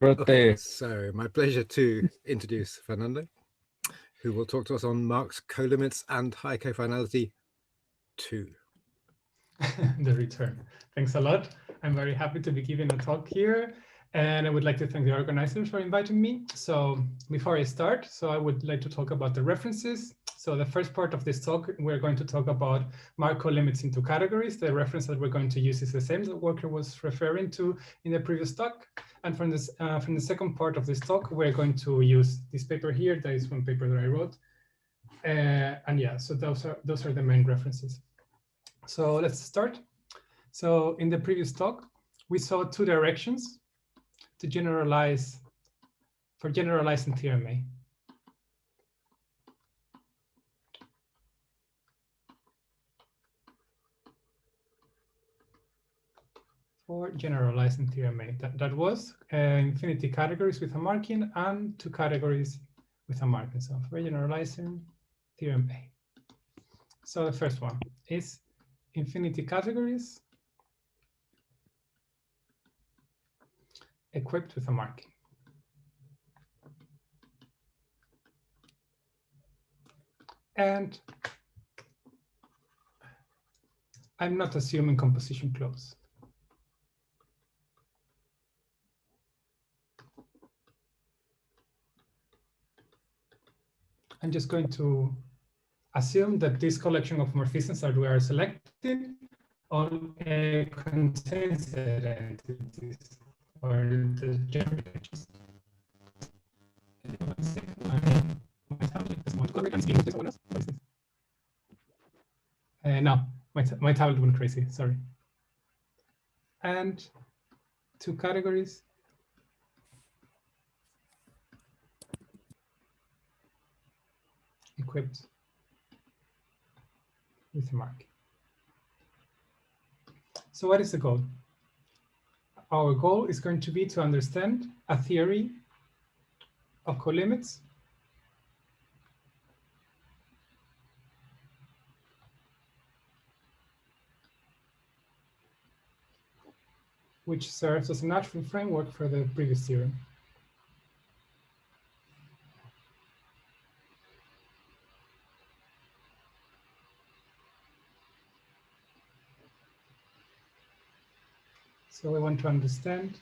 Okay, so my pleasure to introduce Fernando, who will talk to us on Mark's colimits and high cofinality 2. The return. Thanks a lot. I'm very happy to be giving a talk here, and I would like to thank the organizers for inviting me. So before I start, I would like to talk about the references. So the first part of this talk, we're going to talk about Mark colimits into categories. The reference that we're going to use is the same that Walker was referring to in the previous talk. And from the second part of this talk, we're going to use this paper here. That is one paper that I wrote. And yeah, so those are the main references. So let's start. So in the previous talk, we saw two directions to generalize for generalizing theorem A. For generalizing theorem A, that was infinity categories with a marking and two categories with a marking. So for generalizing theorem A. So the first one is infinity categories equipped with a marking. And I'm not assuming composition close. I'm just going to assume that this collection of morphisms that we are selecting all contains identities or the generations. No, my tablet went crazy, sorry. And two categories. Equipped with a mark. So what is the goal? Our goal is going to be to understand a theory of colimits which serves as a natural framework for the previous theorem. So we want to understand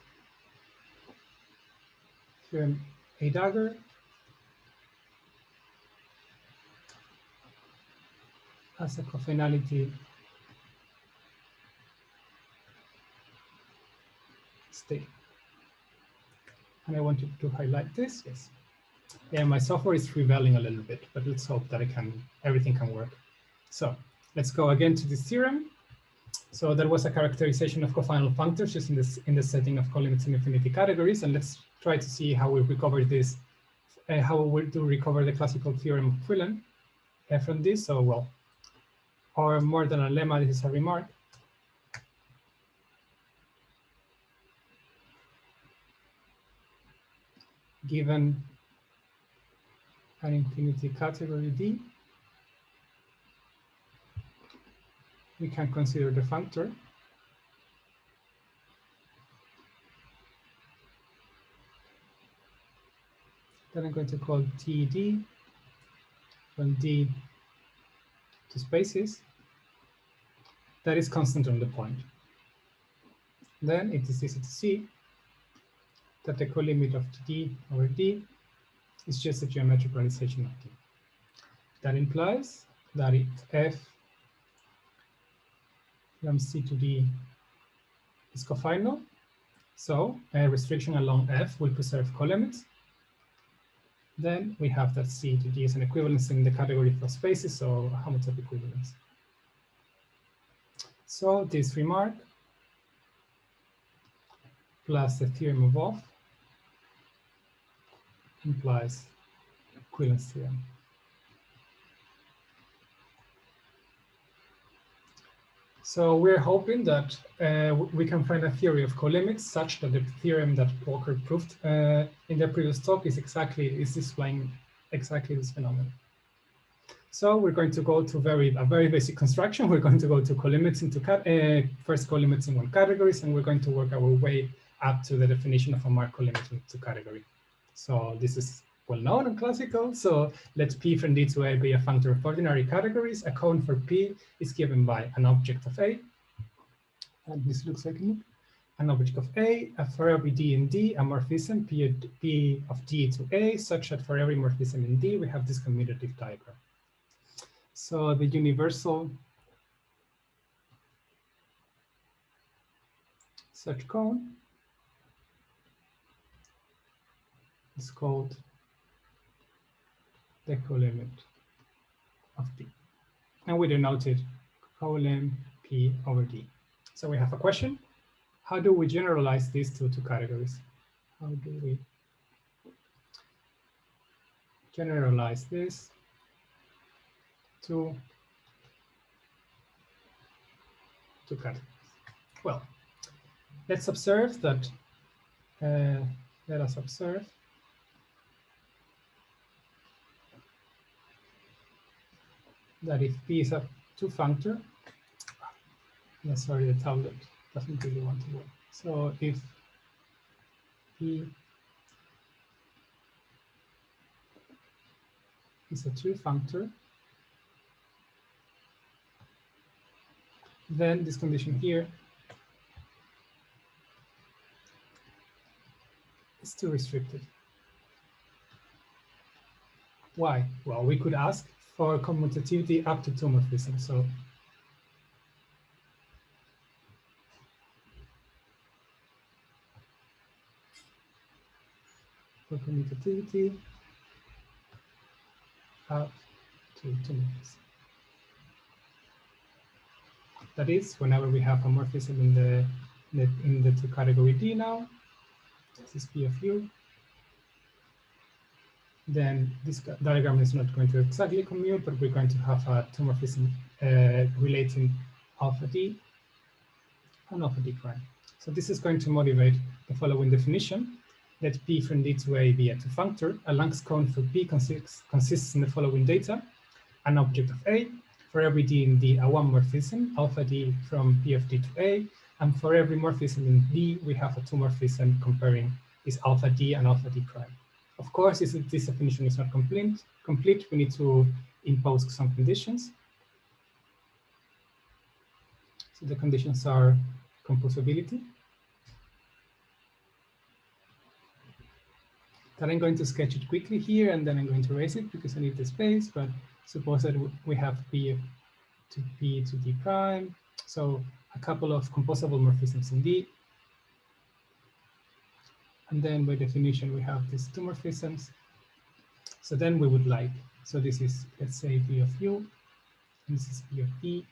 theorem A dagger as a cofinality state. And I wanted to highlight this, yes. Yeah, my software is rebelling a little bit, but let's hope that everything can work. So let's go again to this theorem. So that was a characterization of cofinal functors just in the setting of colimits and infinity categories. And let's try to see how we recover this, how we do recover the classical theorem of Quillen from this. So, well, or more than a lemma, this is a remark. Given an infinity category D, we can consider the functor that I'm going to call TD from D to spaces that is constant on the point. Then it is easy to see that the colimit of D over D is just a geometric realization of D. That implies that if F from C to D is cofinal, so a restriction along F will preserve colimits. Then we have that C to D is an equivalence in the category of spaces, so homotopy equivalence. So this remark plus the theorem of Off implies equivalence theorem. So we're hoping that we can find a theory of colimits such that the theorem that Walker proved in the previous talk is displaying exactly this phenomenon. So we're going to go to a very basic construction. We're going to go to colimits into first colimits in one categories, and we're going to work our way up to the definition of a Mark colimit to category. So this is well known and classical. So let P from D to A be a functor of ordinary categories. A cone for P is given by an object of A. And this looks like an object of A, for every D in D, a morphism P of D to A, such that for every morphism in D, we have this commutative diagram. So the universal such cone is called the colimit of D. And we denote it colim P over D. So we have a question. How do we generalize these two categories? How do we generalize this to categories? Well, let's observe that, let us observe that if P is a two-functor, yeah, sorry, the tablet doesn't really want to work. So if P is a two-functor, then this condition here is too restricted. Why? Well, we could ask for commutativity up to two morphisms. So for commutativity up to two morphisms. That is, whenever we have a morphism in the two category D now, this is P of U, then this diagram is not going to exactly commute, but we're going to have a two morphism relating alpha D and alpha D prime. So this is going to motivate the following definition. Let P from D to A be a two-functor. A Lang's cone for P consists in the following data: an object of A, for every D in D, a one morphism, alpha D from P of D to A, and for every morphism in D, we have a two morphism comparing this alpha D and alpha D prime. Of course, if this definition is not complete, we need to impose some conditions. So the conditions are composability, that I'm going to sketch it quickly here, and then I'm going to erase it because I need the space. But suppose that we have P to P to D prime. So a couple of composable morphisms in D. And then by definition, we have these two morphisms. So then we would like, so this is, let's say, P of U, and this is P of E.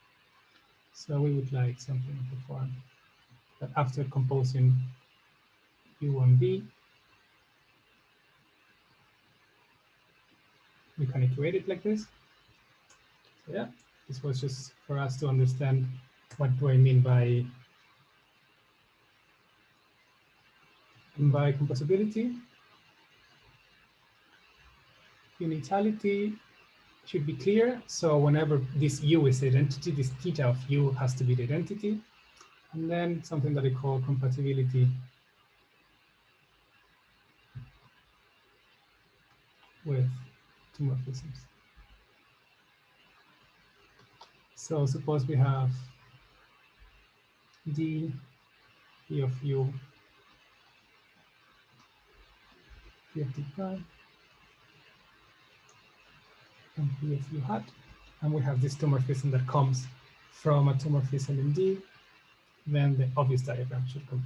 So we would like something of the form that after composing U and B, we can iterate it like this. So yeah, this was just for us to understand what do I mean by composability. Unitality should be clear. So whenever this U is the identity, this theta of U has to be the identity. And then something that I call compatibility with two morphisms. So suppose we have D, P of U, P of D prime, and P of U hat, and we have this two morphism that comes from a two morphism in D, then the obvious diagram should come.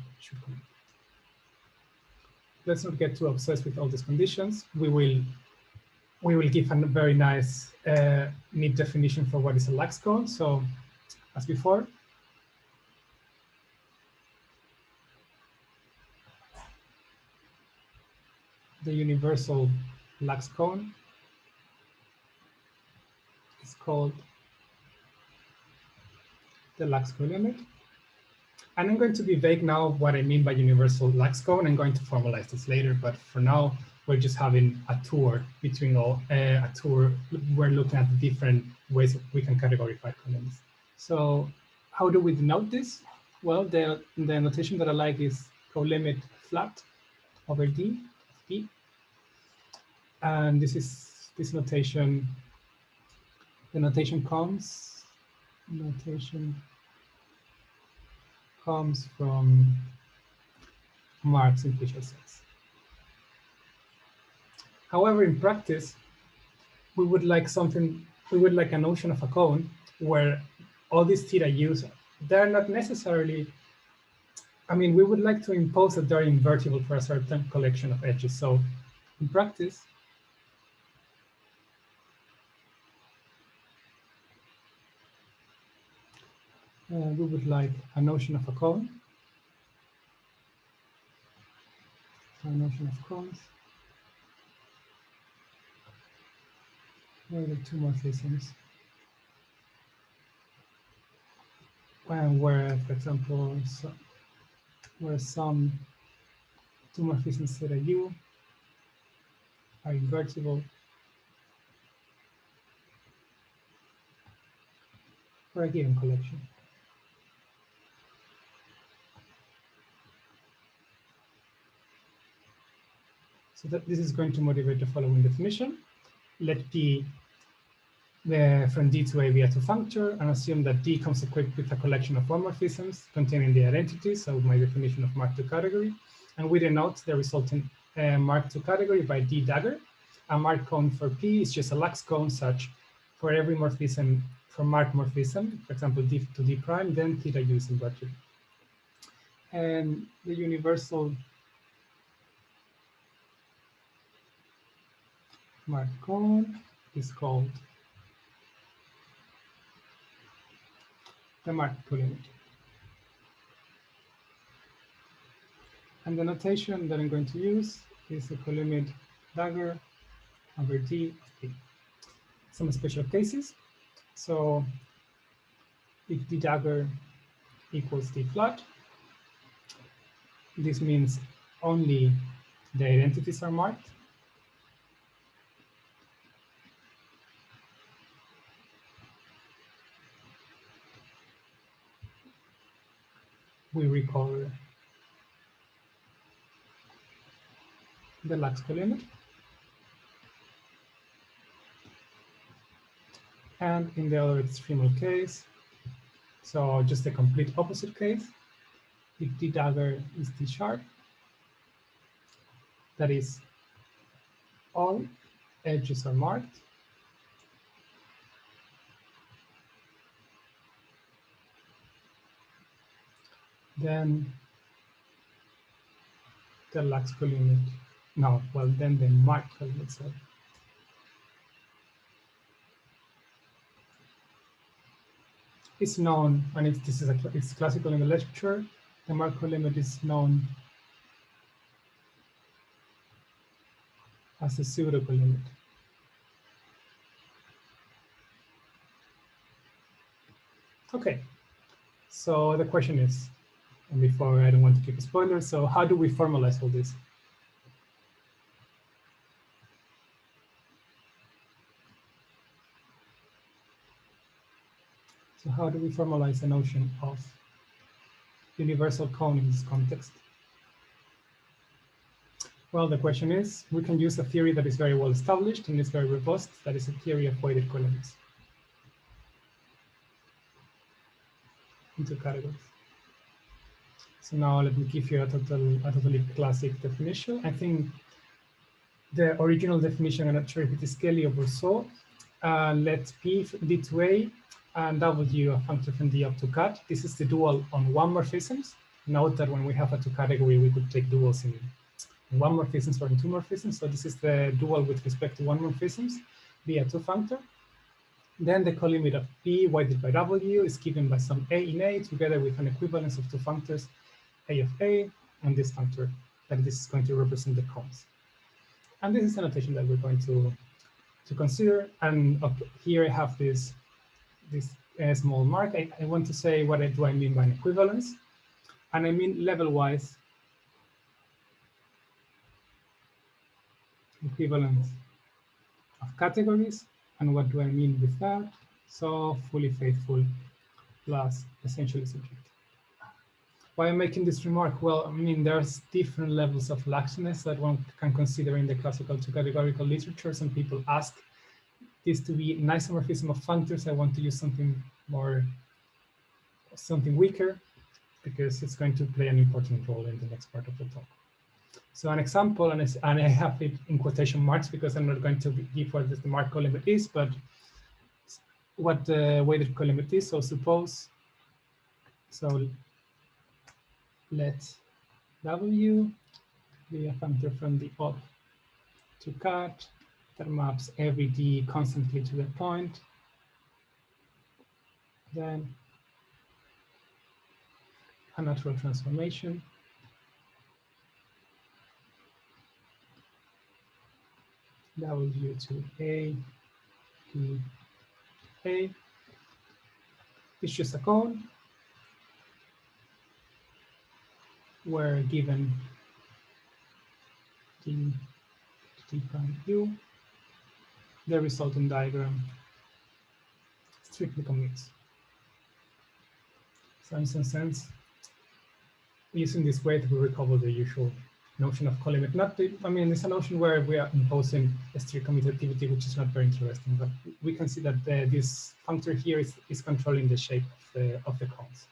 Let's not get too obsessed with all these conditions. We will give a very nice neat definition for what is a Lax cone. So as before, the universal Lax cone is called the Lax colimit. And I'm going to be vague now what I mean by universal Lax cone. I'm going to formalize this later, but for now, we're just having a tour between all, we're looking at the different ways we can categorize colimits. So how do we denote this? Well, the notation that I like is colimit flat over D, P. And this notation, the notation comes from Mark's implicit sets. However, in practice, we would like a notion of a cone where all these theta u's, they're not necessarily, I mean, we would like to impose that they're invertible for a certain collection of edges. So in practice, we would like a notion of a cone. So a notion of cones where the two morphisms, and where, for example, where some two morphisms theta u are invertible for a given collection. So that this is going to motivate the following definition. Let P from D to A be a two-functor, and assume that D comes equipped with a collection of homomorphisms containing the identity, so my definition of Mark II category, and we denote the resulting Mark II category by D dagger. A Mark cone for P is just a lax cone such for every morphism from Mark morphism, for example, D to D prime, then theta u is inverted. And the universal Mark cone is called the Mark colimit. And the notation that I'm going to use is the colimit dagger over D of P. Some special cases. So if D dagger equals D flat, this means only the identities are marked. We recover the lax colimit. And in the other extremal case, so just the complete opposite case, if D dagger is D sharp, that is, all edges are marked, then the lax colimit, then the marked colimit, sorry. It's known, and it's classical in the literature, the marked colimit is known as a pseudo colimit. Okay, so the question is, and before I don't want to give a spoiler, so how do we formalize all this? So how do we formalize the notion of universal cone in this context? Well, the question is, we can use a theory that is very well established and is very robust, that is a theory of weighted colimits into categories. So now let me give you a totally classic definition. I think the original definition, I'm not sure if it is Kelly or Brousseau, let P D to A and W a functor from D up to cat. This is the dual on one morphisms. Note that when we have a two category, we could take duals in one morphisms or in two morphisms. So this is the dual with respect to one morphisms via two functor. Then the colimit of P weighted by W is given by some A in A together with an equivalence of two functors, A of A, and this functor, that this is going to represent the cones. And this is the notation that we're going to consider. And okay, here I have this small mark. I want to say what do I mean by an equivalence. And I mean level-wise equivalence of categories. And what do I mean with that? So fully faithful plus essentially subjective. Why I'm making this remark? Well, I mean, there's different levels of laxness that one can consider in the classical two-categorical literature. Some people ask this to be an isomorphism of functors. I want to use something weaker, because it's going to play an important role in the next part of the talk. So an example, and I have it in quotation marks because I'm not going to give what the mark colimit is, but what the weighted colimit is. So suppose, let W be a functor from the off to cut that maps every D constantly to the point. Then a natural transformation W to A, D, A. It's just a cone where given D to D prime U, the resultant diagram strictly commutes. So in some sense, using this way we recover the usual notion of colimit. I mean, it's a notion where we are imposing a strict commutativity, which is not very interesting, but we can see that this functor here is controlling the shape of the cones.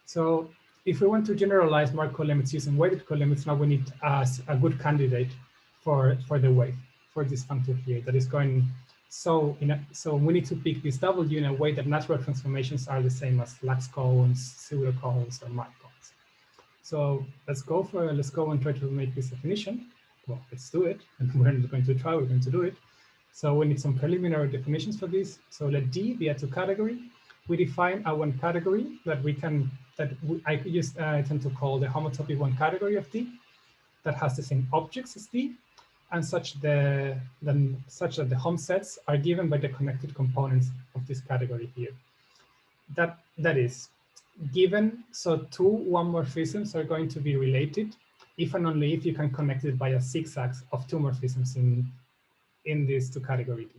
So if we want to generalize mark colimits using weighted colimits, now we need as a good candidate for the weight for this functor here that is going. So we need to pick this W in a way that natural transformations are the same as lax cones, pseudo cones, or mark cones. So let's go and try to make this definition. Well, let's do it. And we're not going to try, we're going to do it. So we need some preliminary definitions for this. So let D be a two category. We define a one category that I tend to call the homotopy one category of D that has the same objects as D, and such that the hom sets are given by the connected components of this category here. That is given, so two one morphisms are going to be related if and only if you can connect it by a zigzag of two morphisms in this two category D.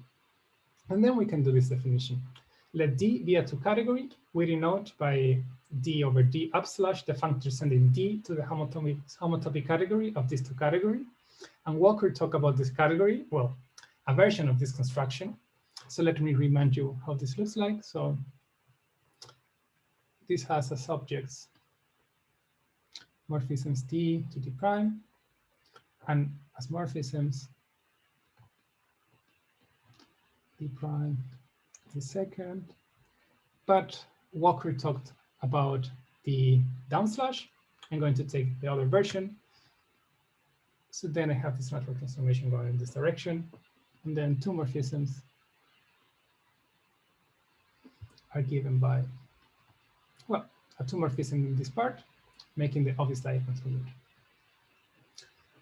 And then we can do this definition. Let D be a two category. We denote by D over D upslash the functor sending D to the homotopy category of this two category. And Walker talked about this category, well, a version of this construction. So let me remind you how this looks like. So this has as objects morphisms D to D prime, and as morphisms D prime to the second. But Walker talked about the downslash. I'm going to take the other version. So then I have this natural transformation going in this direction. And then two morphisms are given by, well, a two morphism in this part, making the obvious diagonal root.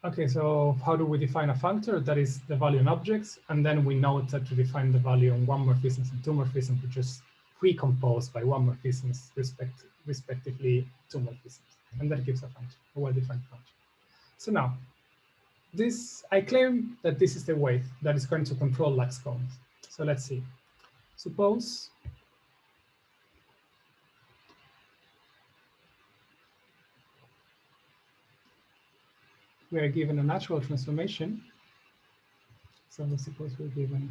Okay, so how do we define a functor? That is the value in objects. And then we know that to define the value in one morphisms and two morphisms, we just recompose by one morphisms respectively two morphisms. And that gives a function, a well-defined function. So now, I claim that this is the weight that is going to control lax cones. So let's see. Suppose we are given a natural transformation. So let's suppose we're given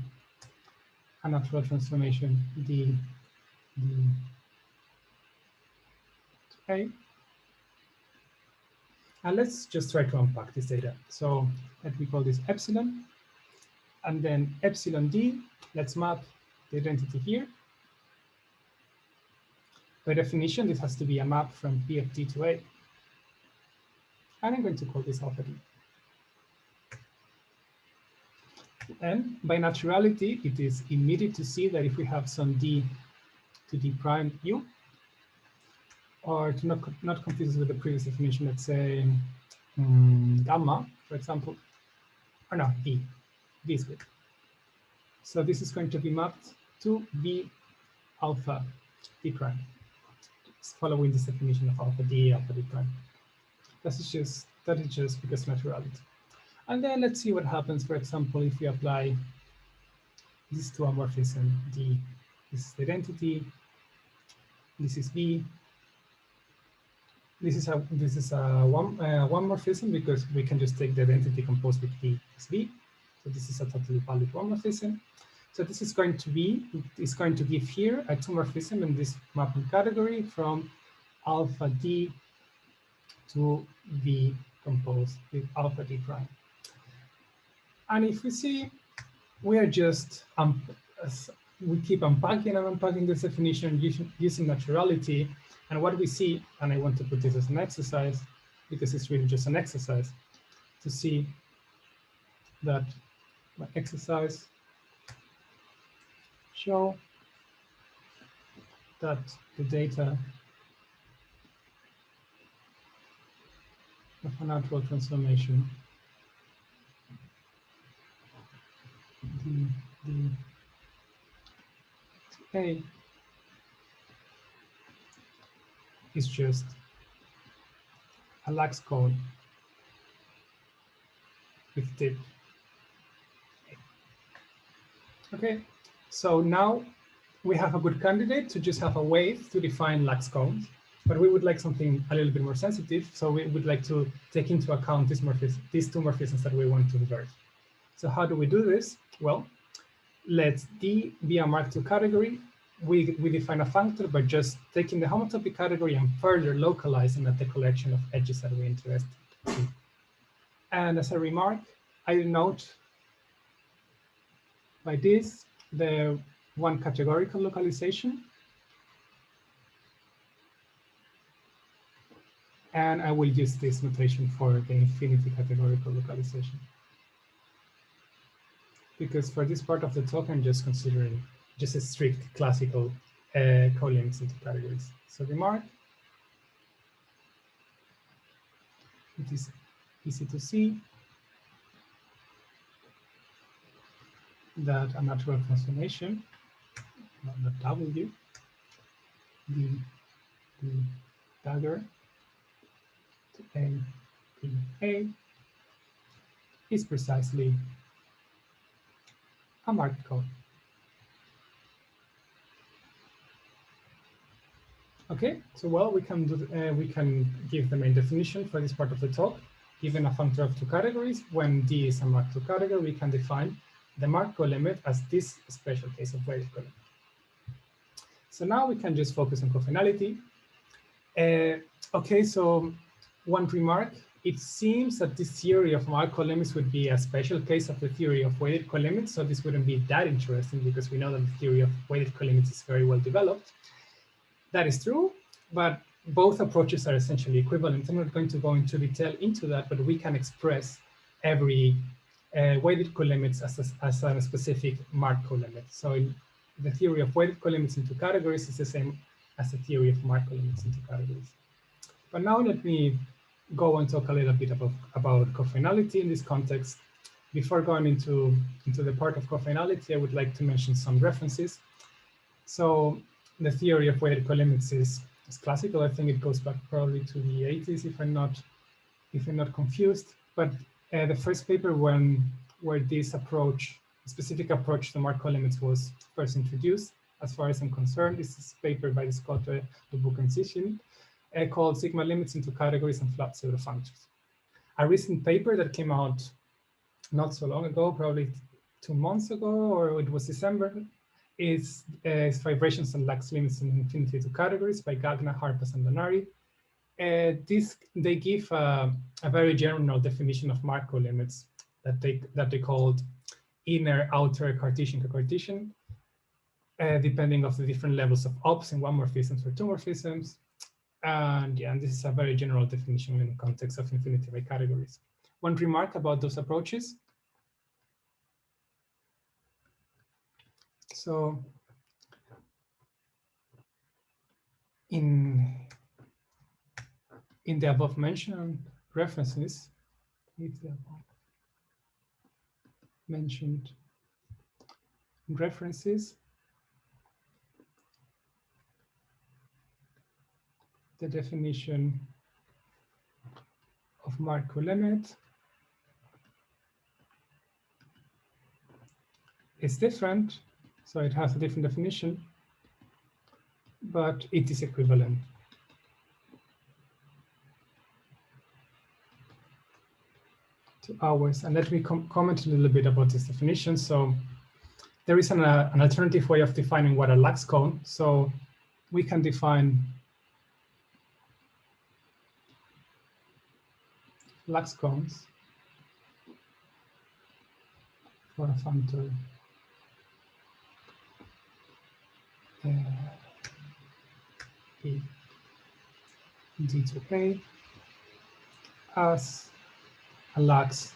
a natural transformation D to A. And let's just try to unpack this data. So let me call this epsilon. And then epsilon D, let's map the identity here. By definition, this has to be a map from P of D to A. And I'm going to call this alpha D. And by naturality, it is immediate to see that if we have some D to D prime U, or to not confuse with the previous definition, let's say gamma, for example, or no, D is good. So this is going to be mapped to B alpha D prime, following this definition of alpha D prime. That is just because naturality. And then let's see what happens, for example, if we apply this to a morphism D. This is the identity, this is B, This is a one morphism because we can just take the identity composed with D as B. So this is a totally valid one morphism. So this is going to give here a two morphism in this mapping category from alpha D to V composed with alpha D prime. And if we see, we are just we keep unpacking and unpacking this definition using naturality. And what we see, and I want to put this as an exercise because it's really just an exercise to see that my exercise show that the data of a natural transformation D to A is just a lax cone with tip. Okay, so now we have a good candidate to just have a wave to define lax cones, but we would like something a little bit more sensitive. So we would like to take into account these two morphisms that we want to invert. So how do we do this? Well, let D be a Mark II category. We define a functor by just taking the homotopy category and further localizing at the collection of edges that we're interested in. And as a remark, I note by this the one categorical localization. And I will use this notation for the infinity categorical localization. Because for this part of the talk, I'm just considering just a strict classical colimits into categories. So remark, it is easy to see that a natural transformation, not W, the dagger to A is precisely a marked cone. Okay, so well, we can give the main definition for this part of the talk. Given a functor of two categories, when D is a Mark II category, we can define the Mark colimit as this special case of weighted colimit. So now we can just focus on cofinality. Okay, so one remark. It seems that this theory of Mark colimits would be a special case of the theory of weighted colimits. So this wouldn't be that interesting because we know that the theory of weighted colimits is very well developed. That is true, but both approaches are essentially equivalent. I'm not going to go into detail into that, but we can express every weighted colimits as a specific Mark colimit. So the theory of weighted colimits into categories is the same as the theory of Mark colimits into categories. But now let me go and talk a little bit about cofinality in this context. Before going into the part of cofinality, I would like to mention some references. So the theory of weighted colimits is classical. I think it goes back probably to the 80s, if I'm not confused. But the first paper where this approach, specific approach to Mark colimits was first introduced, as far as I'm concerned, is this paper by the Scott Dubuc and Sishin, called Sigma Limits into Categories and Flat Pseudo Functors. A recent paper that came out not so long ago, probably 2 months ago, or it was December, is Vibrations and Lax Limits in Infinity to Categories by Gagna, Harpas, and Donari. They give a very general definition of Mark colimits that they called inner, outer, Cartesian to Cartesian, depending of the different levels of ops in one morphisms or two morphisms. And yeah, and this is a very general definition in the context of infinity by categories. One remark about those approaches. So in the above mentioned references, if the above mentioned references, the definition of Mark colimit is different, so it has a different definition, but it is equivalent. to hours. And let me comment a little bit about this definition. So there is an alternative way of defining what a lax cone. So we can define lax cones for a functor P D to A as a lax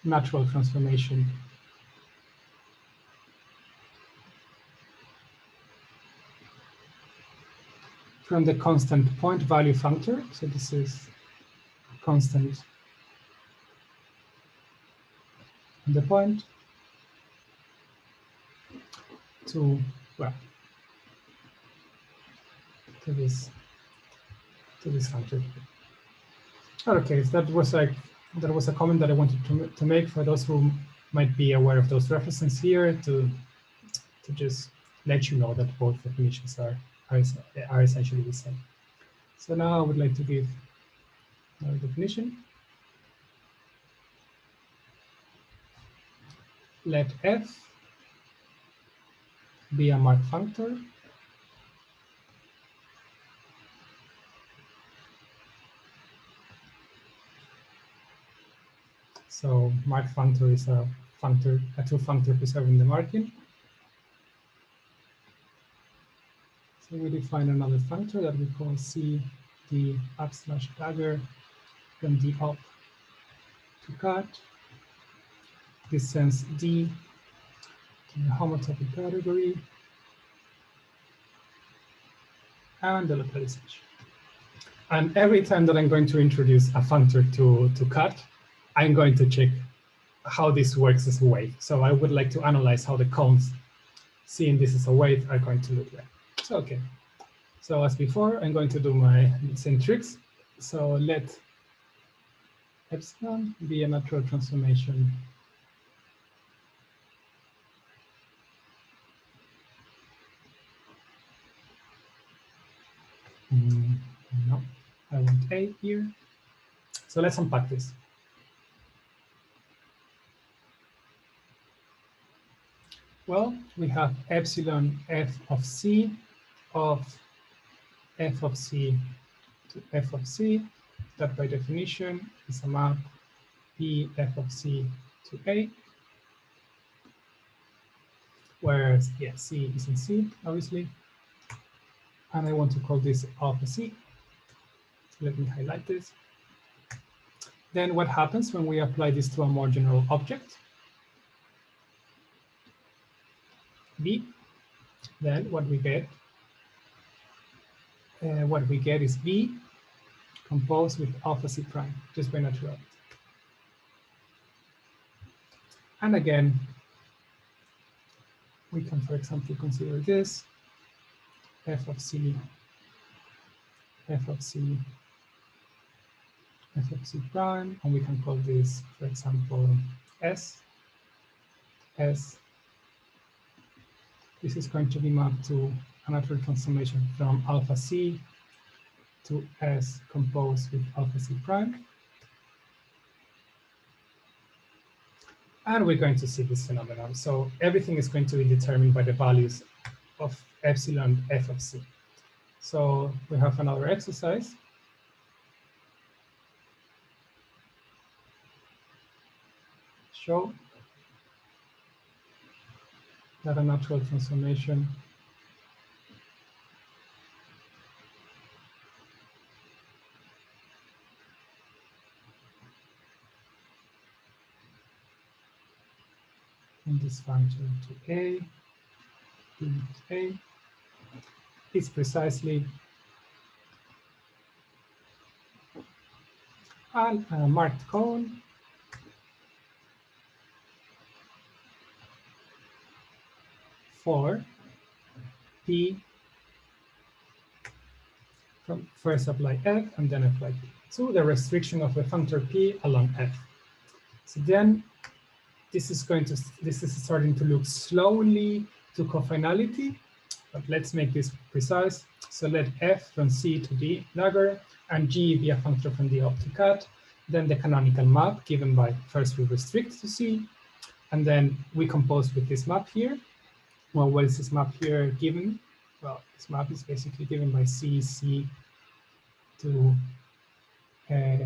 natural transformation from the constant point value functor. So this is constant on the point to, well, to this functor. Okay, so that was a comment that I wanted to make for those who might be aware of those references here, to just let you know that both definitions are essentially the same. So now I would like to give another definition. Let f be a mark functor so mark functor is a true functor preserving the marking. So we define another functor that we call C D / dagger from D up to cut. This sends D to the homotopy category and the localization. And every time that I'm going to introduce a functor to cut, I'm going to check how this works as a weight. So I would like to analyze how the cones, seeing this as a weight, are going to look like. So, okay. So as before, I'm going to do my same tricks. So let epsilon be a natural transformation no, I want A here. So let's unpack this. Well, we have epsilon f of c of f of c to f of c. That by definition is a map P f of c to A. Whereas, yeah, c is in C, obviously. And I want to call this alpha c. Let me highlight this. Then what happens when we apply this to a more general object? B. Then what we get is B composed with alpha c prime, just by naturality. And again, we can, for example, consider this f of c, f of c, f of c prime, and we can call this, for example, S. S. This is going to be mapped to a natural transformation from alpha c to S composed with alpha c prime. And we're going to see this phenomenon. So everything is going to be determined by the values of epsilon f of c. So we have another exercise. Show that a natural transformation in this function to A, B to A, is precisely a marked cone for P from first apply F and then apply P. So the restriction of the functor P along F. So then this is starting to look slowly to cofinality, but let's make this precise. So let F from C to D dagger and G be a functor from D up to cut. then the canonical map given by, first we restrict to C, and then we compose with this map here. Well, what is this map here given? Well, this map is basically given by C to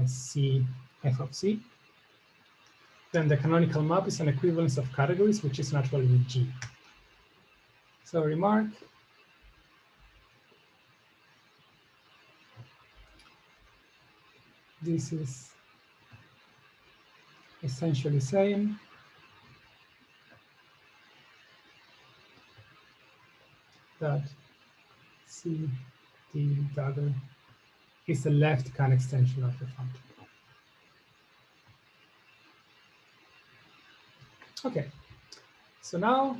C f of C. Then the canonical map is an equivalence of categories, which is naturally G. So remark, this is essentially saying that C, D, dagger is the left can extension of the function. Okay, so now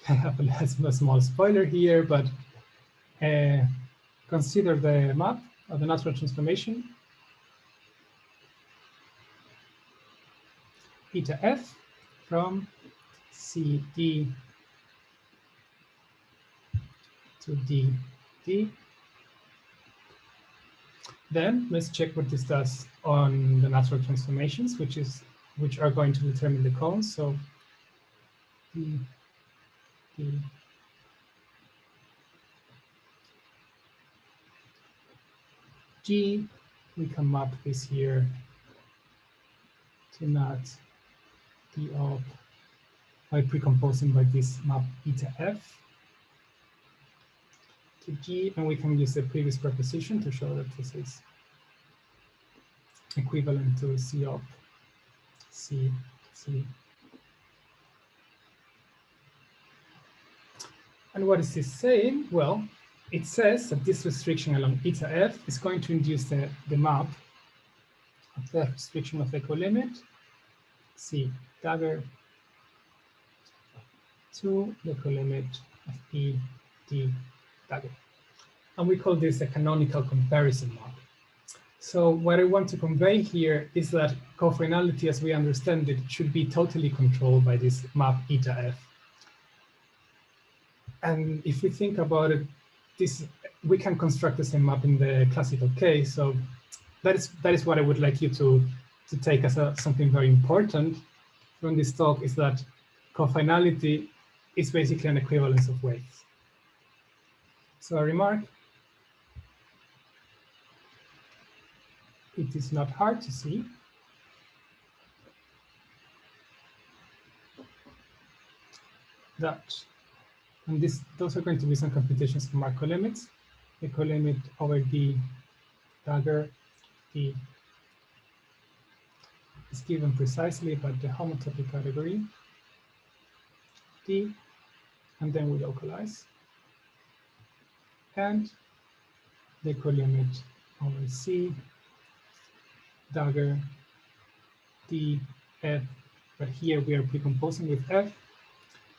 I have a small spoiler here, but consider the map of the natural transformation eta f from CD to DD. Then let's check what this does on the natural transformations, which are going to determine the cones. So D, D, G, we can map this here to not D op by precomposing by this map eta f to G, and we can use the previous proposition to show that this is equivalent to C op C, C. And what is this saying? Well, it says that this restriction along eta f is going to induce the map of the restriction of the colimit C dagger to the colimit of P D dagger. And we call this a canonical comparison map. So what I want to convey here is that cofinality, as we understand it, should be totally controlled by this map eta f. And if we think about it, we can construct the same map in the classical case. So that is what I would like you to take as something very important from this talk, is that cofinality is basically an equivalence of weights. So a remark, it is not hard to see that, and those are going to be some computations from our colimits. The colimit over D dagger D is given precisely by the homotopy category D, and then we localize. And the colimit over C dagger D F, but here we are precomposing with F,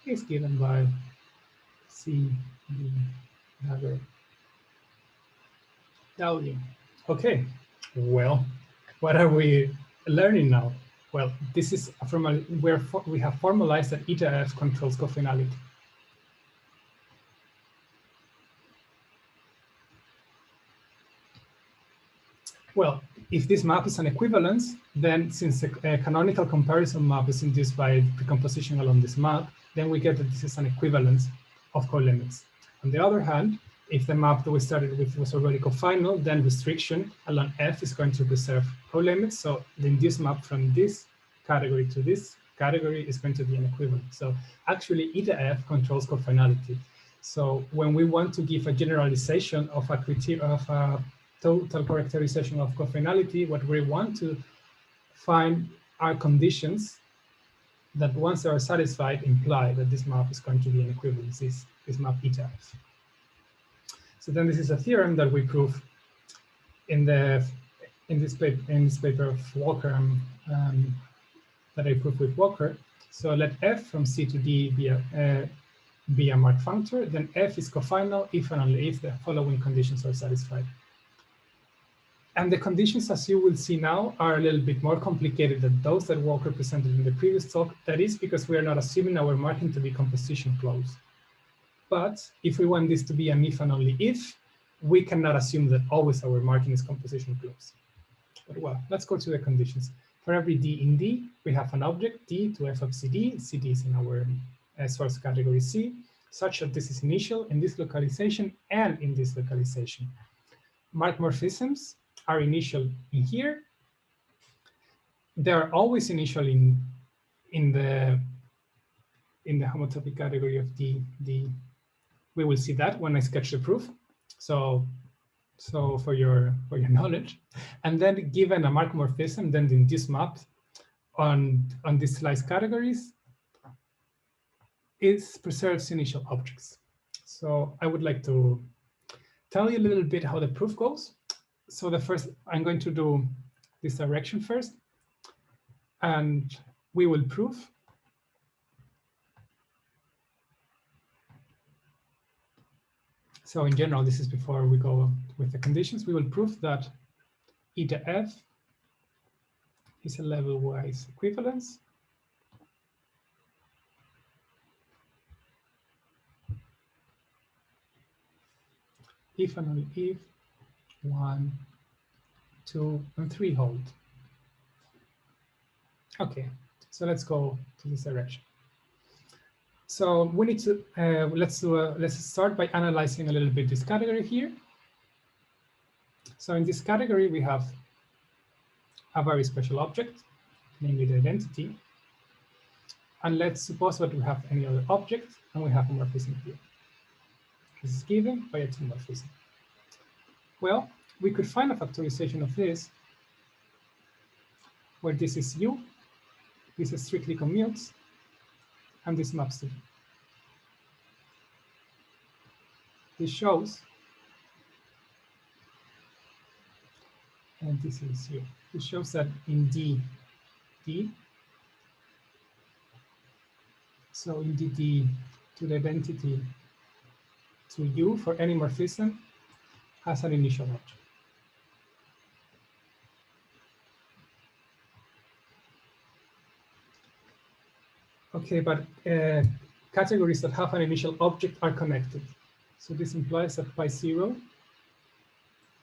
is given by C D dagger W. Okay, well, what are we learning now? Well, this is we have formalized that eta f controls cofinality. Well, if this map is an equivalence, then since a canonical comparison map is induced by precomposition along this map, then we get that this is an equivalence of colimits. On the other hand, if the map that we started with was already cofinal, then restriction along F is going to preserve colimits. So the induced map from this category to this category is going to be an equivalent. So actually, eta F controls cofinality. So when we want to give a generalization of a total characterization of cofinality, what we want to find are conditions that, once they are satisfied, imply that this map is going to be an equivalence, this map eta F. So then this is a theorem that we prove in this paper of Walker that I proved with Walker. So let F from C to D be a mark functor, then F is cofinal if and only if the following conditions are satisfied. And the conditions, as you will see now, are a little bit more complicated than those that Walker presented in the previous talk. That is because we are not assuming our marking to be composition closed. But if we want this to be an if and only if, we cannot assume that always our marking is composition closed. But well, let's go to the conditions. For every D in D, we have an object D to f of CD. CD is in our source category C, such that this is initial in this localization and in this localization. Mark morphisms are initial in here. They are always initial in the homotopy category of D. We will see that when I sketch the proof. So for your knowledge, and then given a mark morphism, then the induced map on these slice categories is preserves initial objects. So I would like to tell you a little bit how the proof goes. So the first, I'm going to do this direction first, and we will prove so in general, this is before we go with the conditions, we will prove that eta f is a level-wise equivalence if and only if 1, 2, and 3 hold. Okay, so let's go to this direction. So we need to let's start by analyzing a little bit this category here. So in this category, we have a very special object, namely the identity. And let's suppose that we have any other object, and we have a morphism here. This is given by a two-morphism. Well, we could find a factorization of this, where this is U, this is strictly commutes, and this maps to U. This shows, and this is U. This shows that in D, so in D to the identity to U for any morphism has an initial object. Okay, but categories that have an initial object are connected. So this implies that pi 0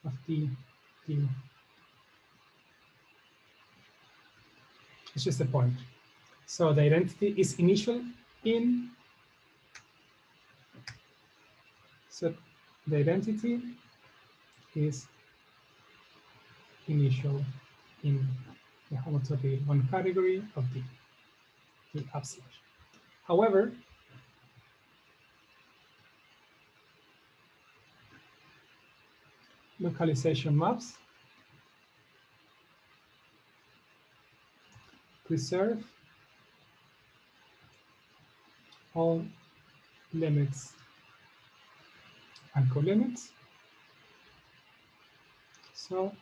of D it's just a point. So the identity is initial in, so the identity is initial in the homotopy 1 category of D upslash. However, localization maps preserve all limits and colimits. So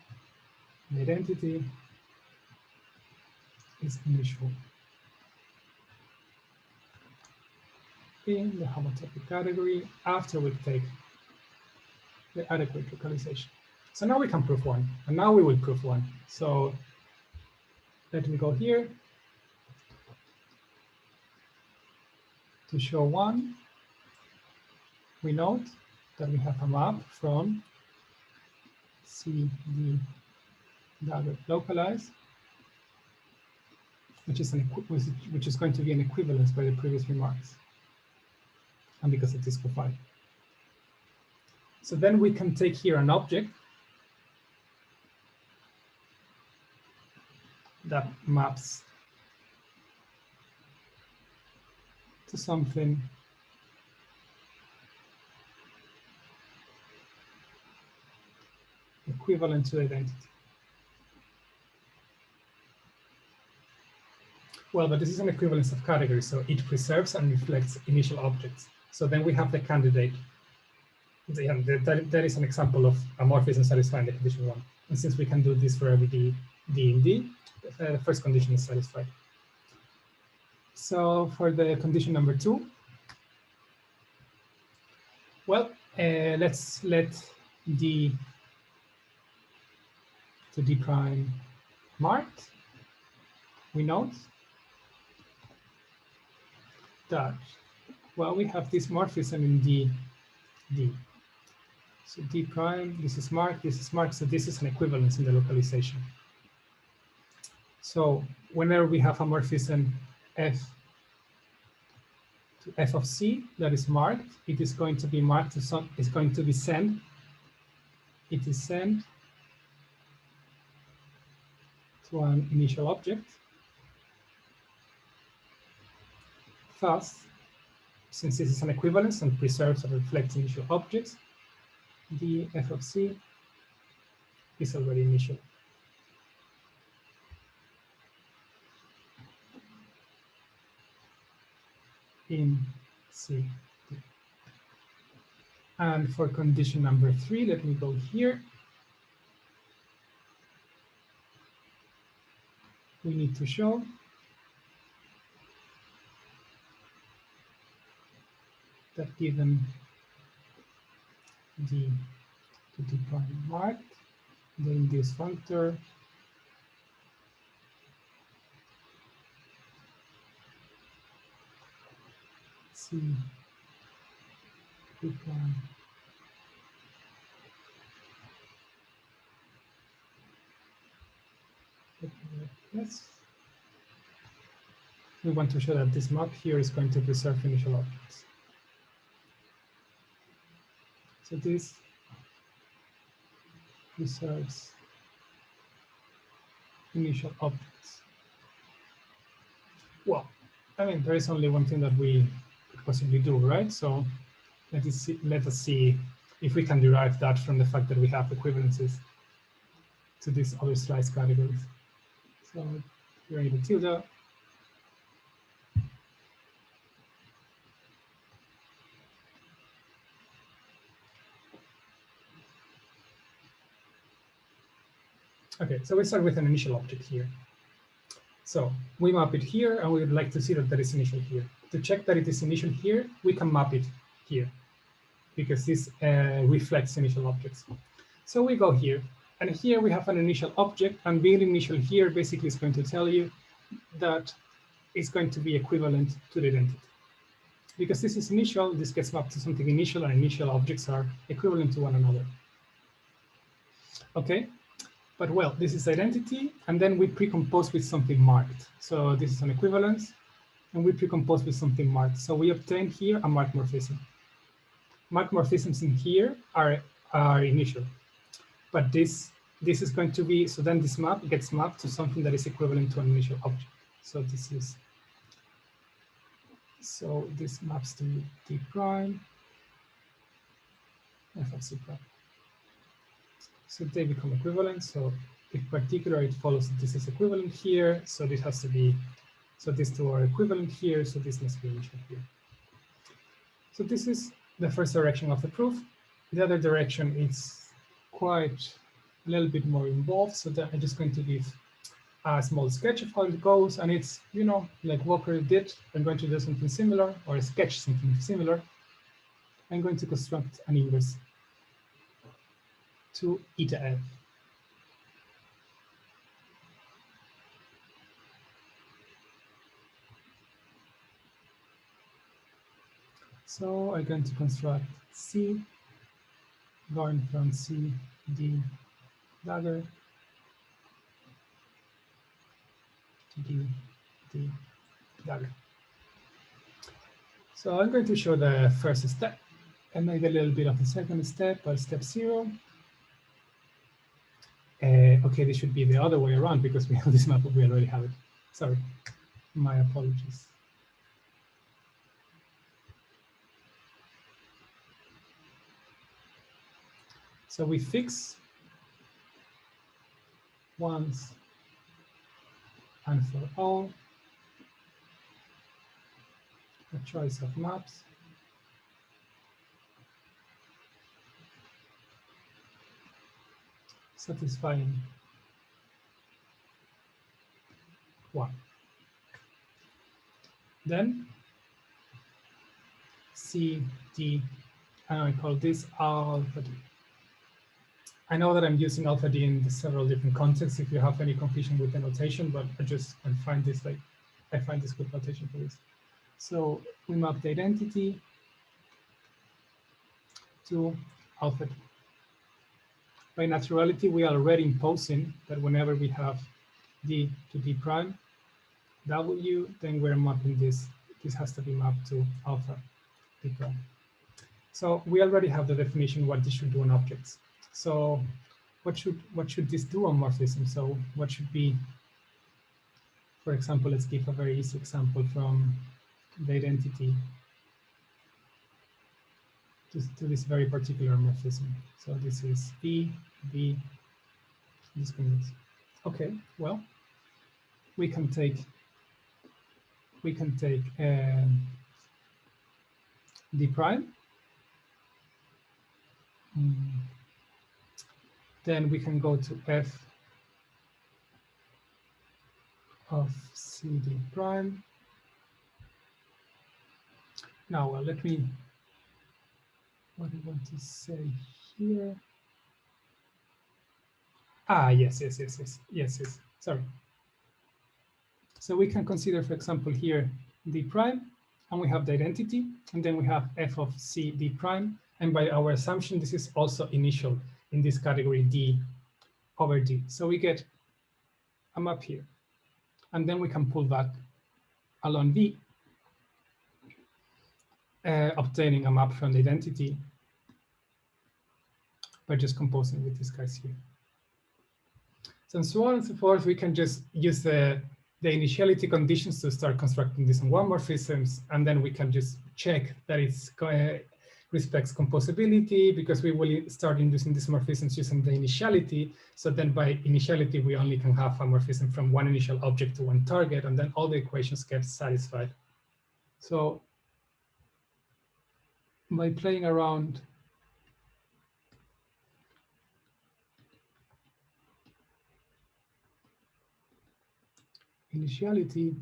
the identity is initial in the homotopy category after we take the adequate localization. So now we can prove one, and now we will prove one. So let me go here to show one. We note that we have a map from CD localized, which is going to be an equivalence by the previous remarks, and because it is cofined. So then we can take here an object that maps to something equivalent to identity. Well, but this is an equivalence of categories, so it preserves and reflects initial objects. So then we have the candidate. That is an example of a morphism satisfying the condition 1. And since we can do this for every D in D, the first condition is satisfied. So for the condition number 2, well, let's let D to D prime marked. We note that, well, we have this morphism in D. So D prime, this is marked, so this is an equivalence in the localization. So whenever we have a morphism f to f of c that is marked, it is going to be marked to some, it's going to be sent. It is sent to an initial object. Thus, since this is an equivalence and preserves or reflects initial objects, the f of c is already initial. In C. And for condition number 3, let me go here. We need to show that given the prime marked, the induced functor C D prime yes. We want to show that this map here is going to preserve initial objects. So this preserves initial objects. Well, I mean, there is only one thing that we could possibly do, right? So let us see if we can derive that from the fact that we have equivalences to these other slice categories. So here in the tilde. Okay, so we start with an initial object here. So we map it here, and we would like to see that that is initial here. To check that it is initial here, we can map it here, because this reflects initial objects. So we go here, and here we have an initial object, and being initial here basically is going to tell you that it's going to be equivalent to the identity. Because this is initial, this gets mapped to something initial, and initial objects are equivalent to one another. Okay, but well, this is identity, and then we precompose with something marked. So this is an equivalence, and we precompose with something marked. So we obtain here a marked morphism. Marked morphisms in here are initial, but this is going to be, so then this map gets mapped to something that is equivalent to an initial object. So this is, so this maps to D prime, f of C prime. So they become equivalent. So in particular, it follows that this is equivalent here. So this has to be, so these two are equivalent here. So this must be initial here. So this is the first direction of the proof. The other direction is quite a little bit more involved. So that I'm just going to give a small sketch of how it goes. And it's, you know, like Walker did. I'm going to do something similar, or sketch something similar. I'm going to construct an inverse to eta f. So I'm going to construct C, going from C, D, dagger, to D, D, dagger. So I'm going to show the first step and maybe a little bit of the second step, but step 0. Okay, this should be the other way around because we have this map, we already have it. Sorry, my apologies. So we fix once and for all a choice of maps satisfying 1. Then C, D, and I call this alpha D. I know that I'm using alpha D in several different contexts if you have any confusion with the notation, but I find this good notation for this. So we map the identity to alpha D. By naturality, we are already imposing that whenever we have D to D prime W, then we're mapping this. This has to be mapped to alpha D prime. So we already have the definition what this should do on objects. So what should this do on morphism? So what should be, for example, let's give a very easy example from the identity to this very particular morphism. So this is B, B, this commit. Okay, well, we can take D prime. Then we can go to F of CD prime. Now, let me, what do I want to say here? Ah, yes. Sorry. So we can consider, for example, here D prime, and we have the identity, and then we have F of C D prime. And by our assumption, this is also initial in this category D over D. So we get a map here. And then we can pull back along V, obtaining a map from the identity by just composing with these guys here. So and so on and so forth, we can just use the initiality conditions to start constructing these on one morphisms, and then we can just check that it respects composability, because we will start inducing these morphisms using the initiality. So then by initiality, we only can have a morphism from one initial object to one target, and then all the equations get satisfied. So by playing around initiality,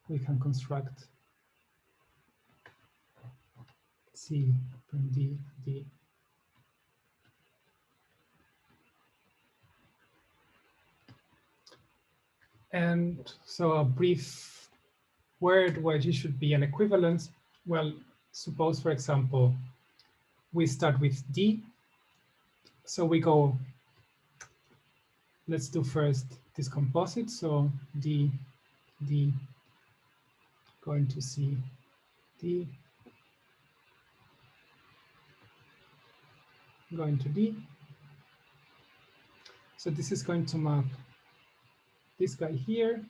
we can construct C from D, D. And so a brief word why this should be an equivalence. Well, suppose, for example, we start with D. So we go, let's do first this composite. So D, D, going to C, D, going to D. So this is going to map this guy here,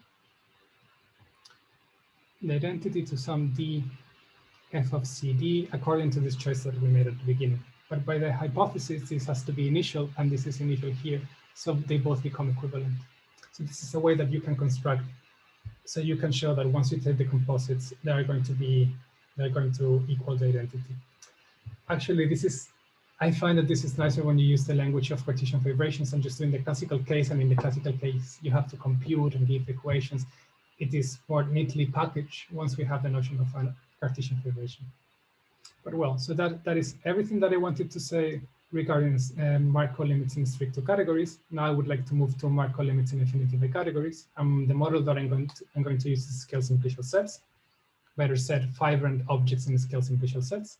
the identity to some D F of CD according to this choice that we made at the beginning. But by the hypothesis, this has to be initial, and this is initial here. So they both become equivalent. So this is a way that you can construct. So you can show that once you take the composites, they're going to equal the identity. Actually, I find that this is nicer when you use the language of Cartesian fibrations and just doing the classical case. And in the classical case, you have to compute and give equations. It is more neatly packaged once we have the notion of a Cartesian fibration. But well, so that is everything that I wanted to say regarding Mark colimits in strict two categories. Now I would like to move to Mark colimits in infinity by categories. The model that I'm going to use is scale simplicial sets. Better said, fibrant objects in scale simplicial sets.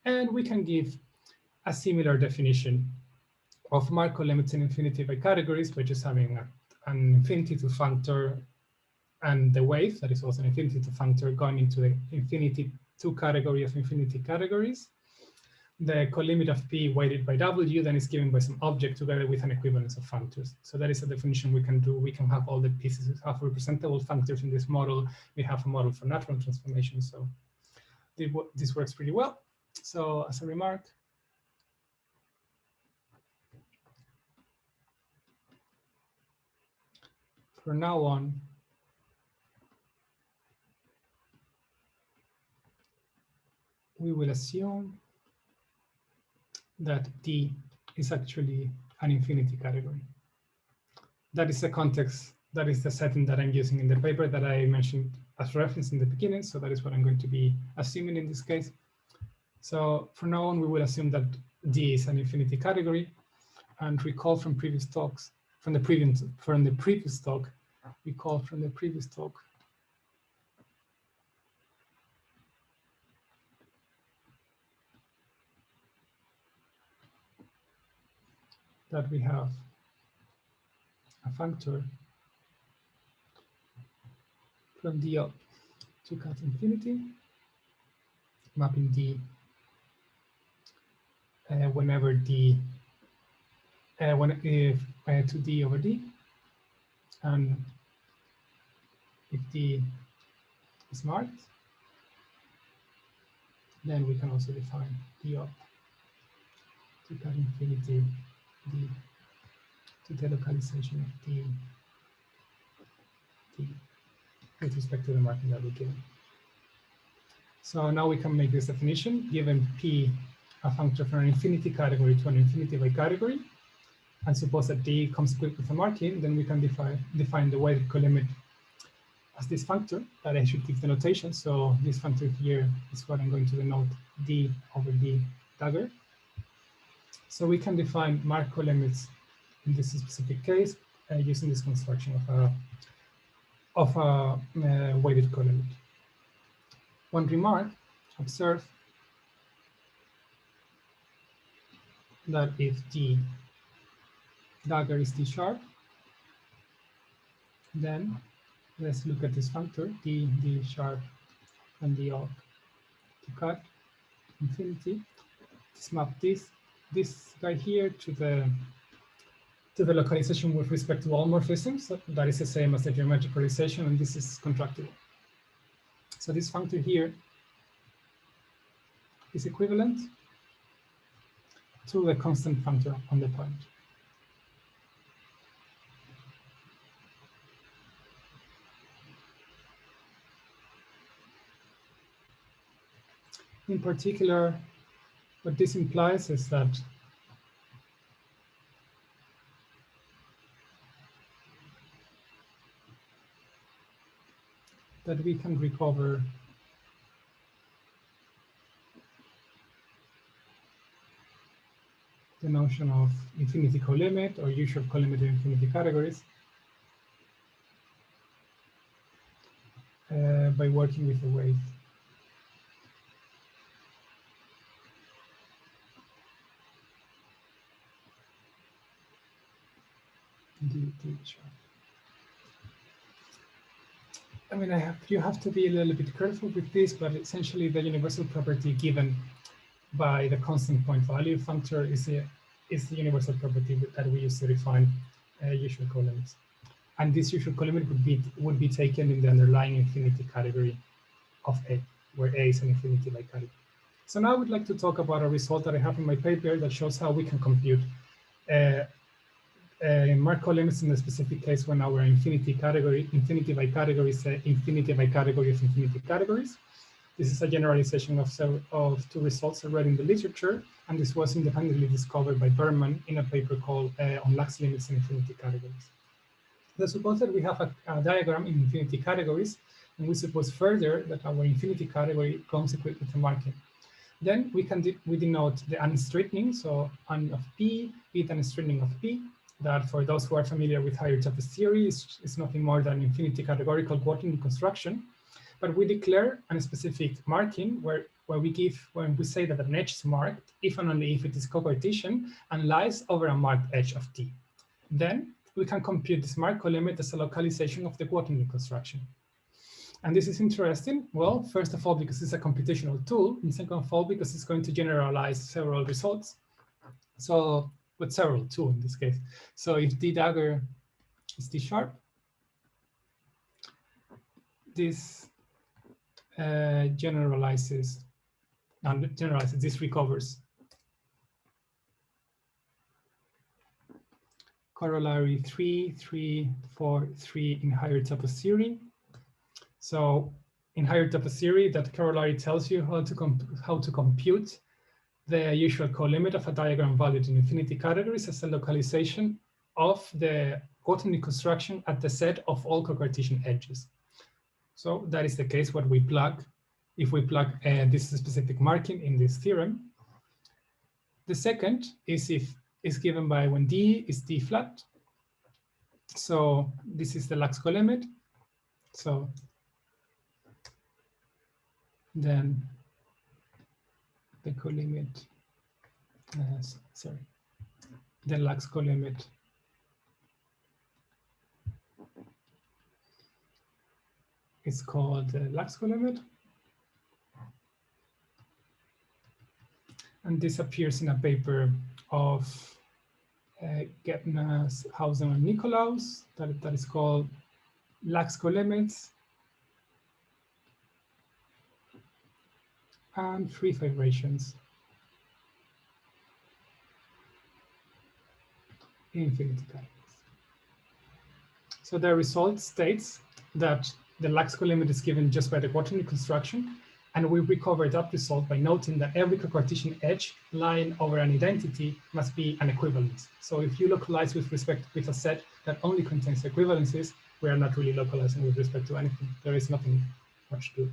And we can give a similar definition of Mark colimits in infinity by categories by just having an infinity to functor and the wave that is also an infinity to functor going into the infinity two category of infinity categories. The colimit of P weighted by W then is given by some object together with an equivalence of functors. So that is a definition we can do. We can have all the pieces of representable functors in this model. We have a model for natural transformation. So this works pretty well. So as a remark, from now on, we will assume that D is actually an infinity category. That is the context, that is the setting that I'm using in the paper that I mentioned as reference in the beginning. So that is what I'm going to be assuming in this case. So from now on, we will assume that D is an infinity category. And recall from previous talks, from the previous talk, recall from the previous talk that we have a functor from D up to cut infinity, mapping D whenever D to D over D, and if D is marked, then we can also define D up to cut infinity D to the localization of D with respect to the marking that we're given. So now we can make this definition, given P a functor from an infinity category to an infinity by category, and suppose that D comes equipped with a marking, then we can define the weighted colimit as this functor that I should give the notation. So this functor here is what I'm going to denote D over D dagger. So we can define mark colimits in this specific case using this construction of a weighted colimit. One remark: observe that if D dagger is D sharp, then let's look at this functor D sharp and D arc to cut infinity. Let's map this guy here to the localization with respect to all morphisms. So that is the same as the geometric realization, and this is contractible. So this functor here is equivalent to the constant functor on the point. In particular, what this implies is that we can recover the notion of infinity colimit or usual colimit in infinity categories by working with the weight D sharp. I mean, you have to be a little bit careful with this, but essentially the universal property given by the constant point value functor is the universal property that we use to define usual colimits. And this usual colimit would be taken in the underlying infinity category of A, where A is an infinity by category. So now I would like to talk about a result that I have in my paper that shows how we can compute mark colimits in the specific case when our infinity by category is infinity by category of infinity categories. This is a generalization of two results I read in the literature, and this was independently discovered by Berman in a paper called on lax limits in infinity categories. Let's suppose that we have a diagram in infinity categories, and we suppose further that our infinity category comes equipped with a marking. Then we denote the unstraightening, so un of P, with an straightening of P, that for those who are familiar with higher Chapez theory is nothing more than infinity categorical Guattini construction. But we declare a specific marking when we say that an edge is marked if and only if it is co-Cartesian and lies over a marked edge of T. Then we can compute this mark colimit as a localization of the Guattini construction. And this is interesting. Well, first of all, because it's a computational tool, and second of all, because it's going to generalize several results. So, but several, two in this case. So if D dagger is D sharp, this generalizes, this recovers corollary 3, 3, 4, 3 in higher Chapez theory. So in higher Chapez theory, that corollary tells you how to compute the usual colimit of a diagram valued in infinity categories as a localization of the Guattini construction at the set of all co-Cartesian edges. So that is the case what we plug, if we plug this specific marking in this theorem. The second is given by when D is D flat. So this is the lax colimit. So then the colimit, the lax colimit It's called the Lax colimit. And this appears in a paper of Gebner, Hausen, and Nikolaus that is called Lax colimits and free fibrations in infinity categories. So the result states that the Lax colimit is given just by the quaternion construction, and we recover that result by noting that every co-Cartesian edge lying over an identity must be an equivalence. So if you localize with a set that only contains equivalences, we are not really localizing with respect to anything. There is nothing much to it.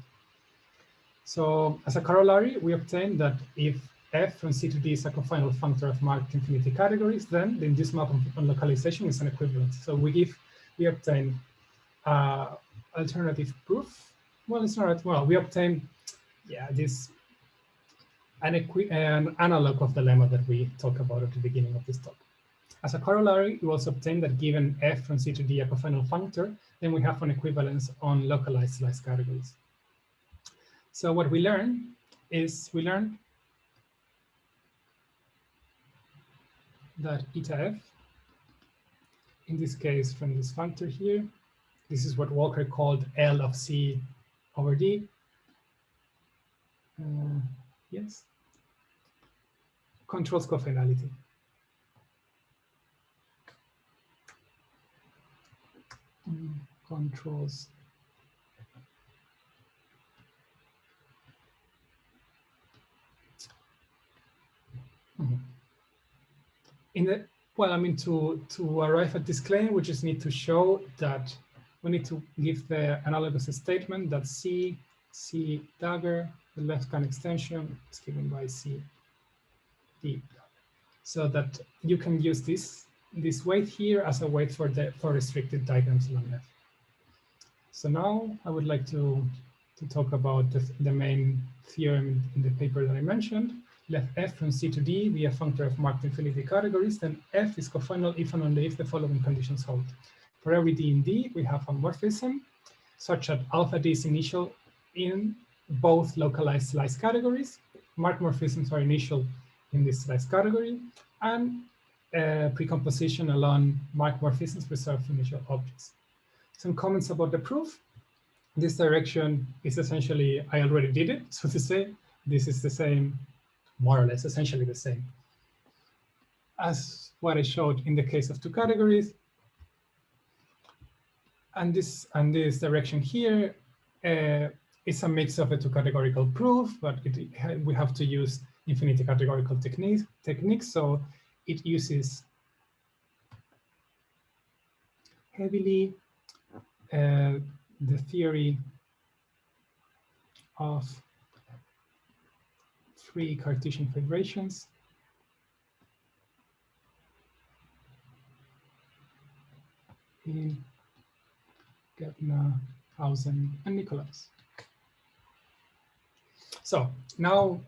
So as a corollary, we obtain that if f from C to D is a cofinal functor of marked infinity categories, then the induced map on localization is an equivalence. So we obtain alternative proof. Well, it's not, well, we obtain, yeah, an analog of the lemma that we talked about at the beginning of this talk. As a corollary, we also obtain that given f from C to D a cofinal functor, then we have an equivalence on localized slice categories. So what we learn is that eta f, in this case from this functor here, this is what Walker called L of C over D. Yes, controls cofinality. Controls in the, well, I mean, to arrive at this claim, we just need to show that we need to give the analogous statement that C dagger, the left-hand extension is given by C D, so that you can use this weight here as a weight for restricted diagrams along F. So now I would like to talk about the main theorem in the paper that I mentioned. Let f from C to D be a functor of marked infinity categories, then f is cofinal if and only if the following conditions hold. For every D in D, we have a morphism such that alpha D is initial in both localized slice categories. Marked morphisms are initial in this slice category, and precomposition along marked morphisms reserved for initial objects. Some comments about the proof. This direction is essentially, I already did it, so to say. This is the same, more or less, essentially the same as what I showed in the case of two categories. And this direction here is a mix of a two-categorical proof, but we have to use infinity categorical techniques. So it uses heavily the theory of three Cartesian fibrations in Gebner, Hausen, and Nikolaus. So now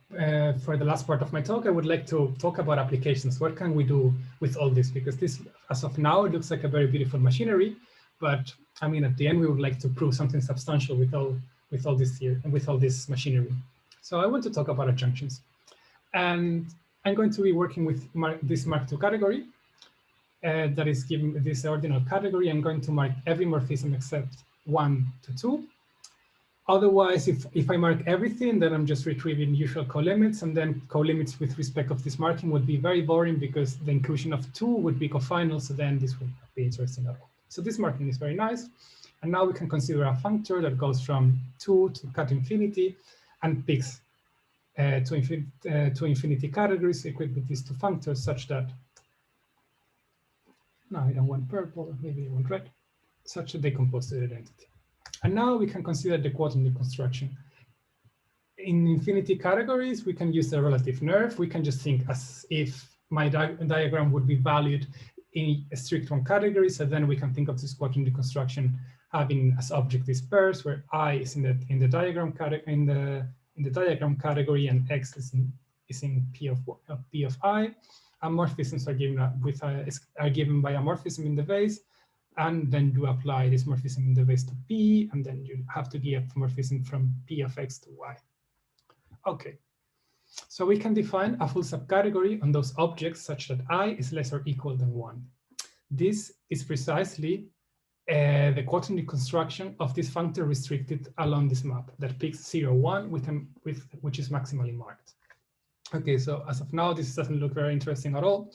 for the last part of my talk, I would like to talk about applications. What can we do with all this? Because this, as of now, it looks like a very beautiful machinery, but I mean, at the end, we would like to prove something substantial with all this here and with all this machinery. So I want to talk about adjunctions, and I'm going to be working with this Mark II category that is given this ordinal category. I'm going to mark every morphism except 1 to 2. Otherwise, if I mark everything, then I'm just retrieving usual colimits, and then colimits with respect of this marking would be very boring because the inclusion of 2 would be cofinal, so then this would not be interesting at all. So this marking is very nice. And now we can consider a functor that goes from 2 to cut infinity and picks to infinity categories equipped with these two functors such that, no, I don't want purple, maybe I want red, such that they compose the identity. And now we can consider the quaternion construction. In infinity categories, we can use the relative nerve. We can just think as if my diagram would be valued in a strict one category. So then we can think of this quaternion construction having as object these pairs where I is in the diagram diagram category and X is in P of I. And morphisms are given by a morphism in the base, and then you apply this morphism in the base to P, and then you have to give morphism from P of X to Y. Okay, so we can define a full subcategory on those objects such that I is less or equal than 1. This is precisely the quaternion construction of this functor restricted along this map that picks 0, 1 which is maximally marked. Okay, so as of now, this doesn't look very interesting at all.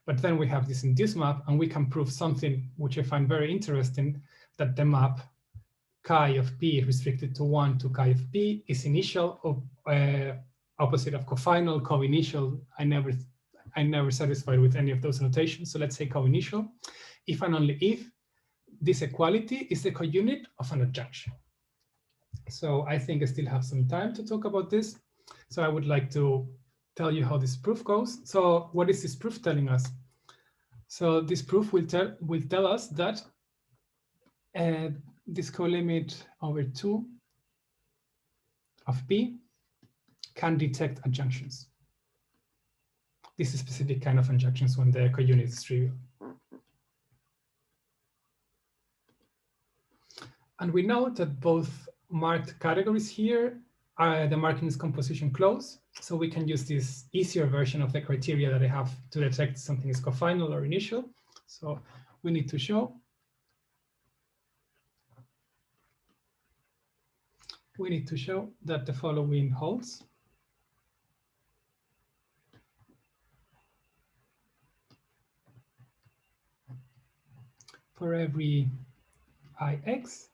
But then we have this induced map, and we can prove something which I find very interesting, that the map chi of P restricted to 1 to chi of P is initial opposite of cofinal, co-initial. I never satisfied with any of those notations. So let's say co-initial, if and only if this equality is the counit of an adjunction. So I think I still have some time to talk about this. So I would like to tell you how this proof goes. So what is this proof telling us? So this proof will tell us that this colimit over 2 of P can detect adjunctions. This is specific kind of adjunctions when the counit is trivial. And we know that both marked categories here, the marking is composition close. So we can use this easier version of the criteria that I have to detect something is cofinal or initial. So we need to show that the following holds. For every Ix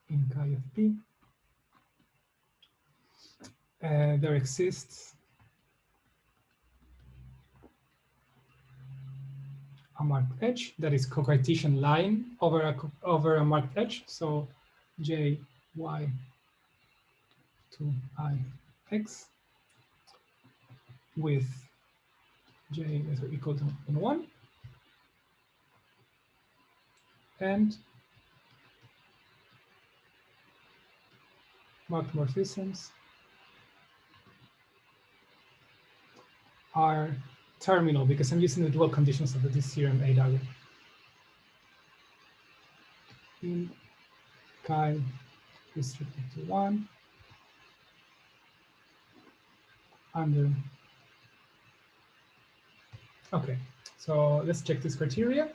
in chi of P, there exists a marked edge that is co-Cartesian line over a marked edge. So J, Y to Ix with J less or equal to 1. And marked morphisms are terminal because I'm using the dual conditions of this theorem A dagger. In chi restricted to 1 under. Okay, so let's check this criteria.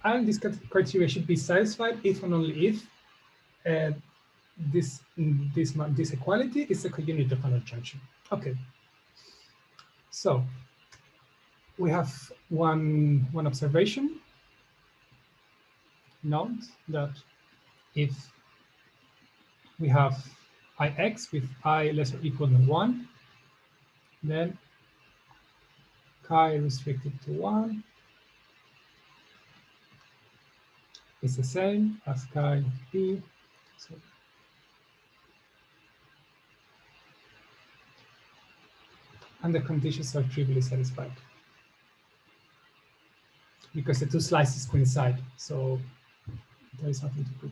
And this criteria should be satisfied if and only if this equality is the counit of an adjunction. Okay. So we have one observation. Note that if we have Ix with I less or equal than 1, then chi restricted to 1 is the same as chi of P. So and the conditions are trivially satisfied because the two slices coincide. So there is nothing to prove.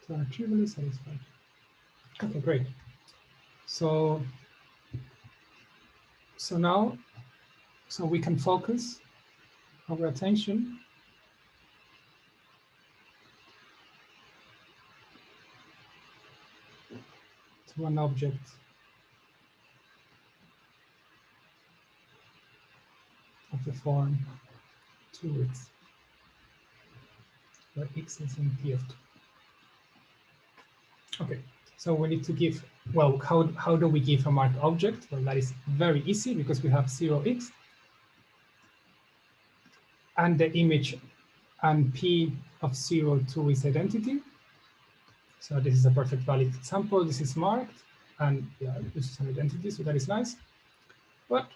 So are trivially satisfied. Okay, great. So now we can focus our attention to an object of the form 2x, where x is in P of 2. Okay, so we need to give, well, how do we give a marked object? Well, that is very easy because we have 0x. And the image and P of 0, 2 is identity. So this is a perfect valid example. This is marked, and yeah, this is an identity, so that is nice. But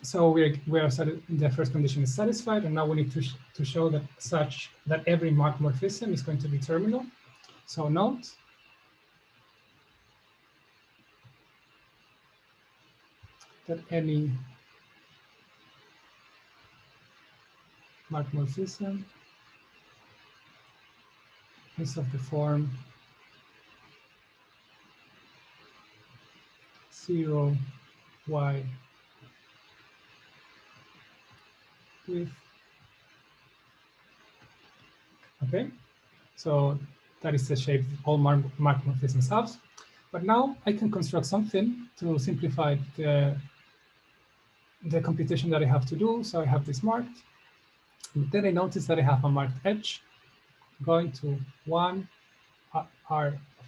so the first condition is satisfied, and now we need to show that every marked morphism is going to be terminal. So note that any marked morphism is of the form 2 0 y with. Okay, so that is the shape all mark morphisms have. But now I can construct something to simplify the computation that I have to do. So I have this marked. And then I notice that I have a marked edge going to 1 r of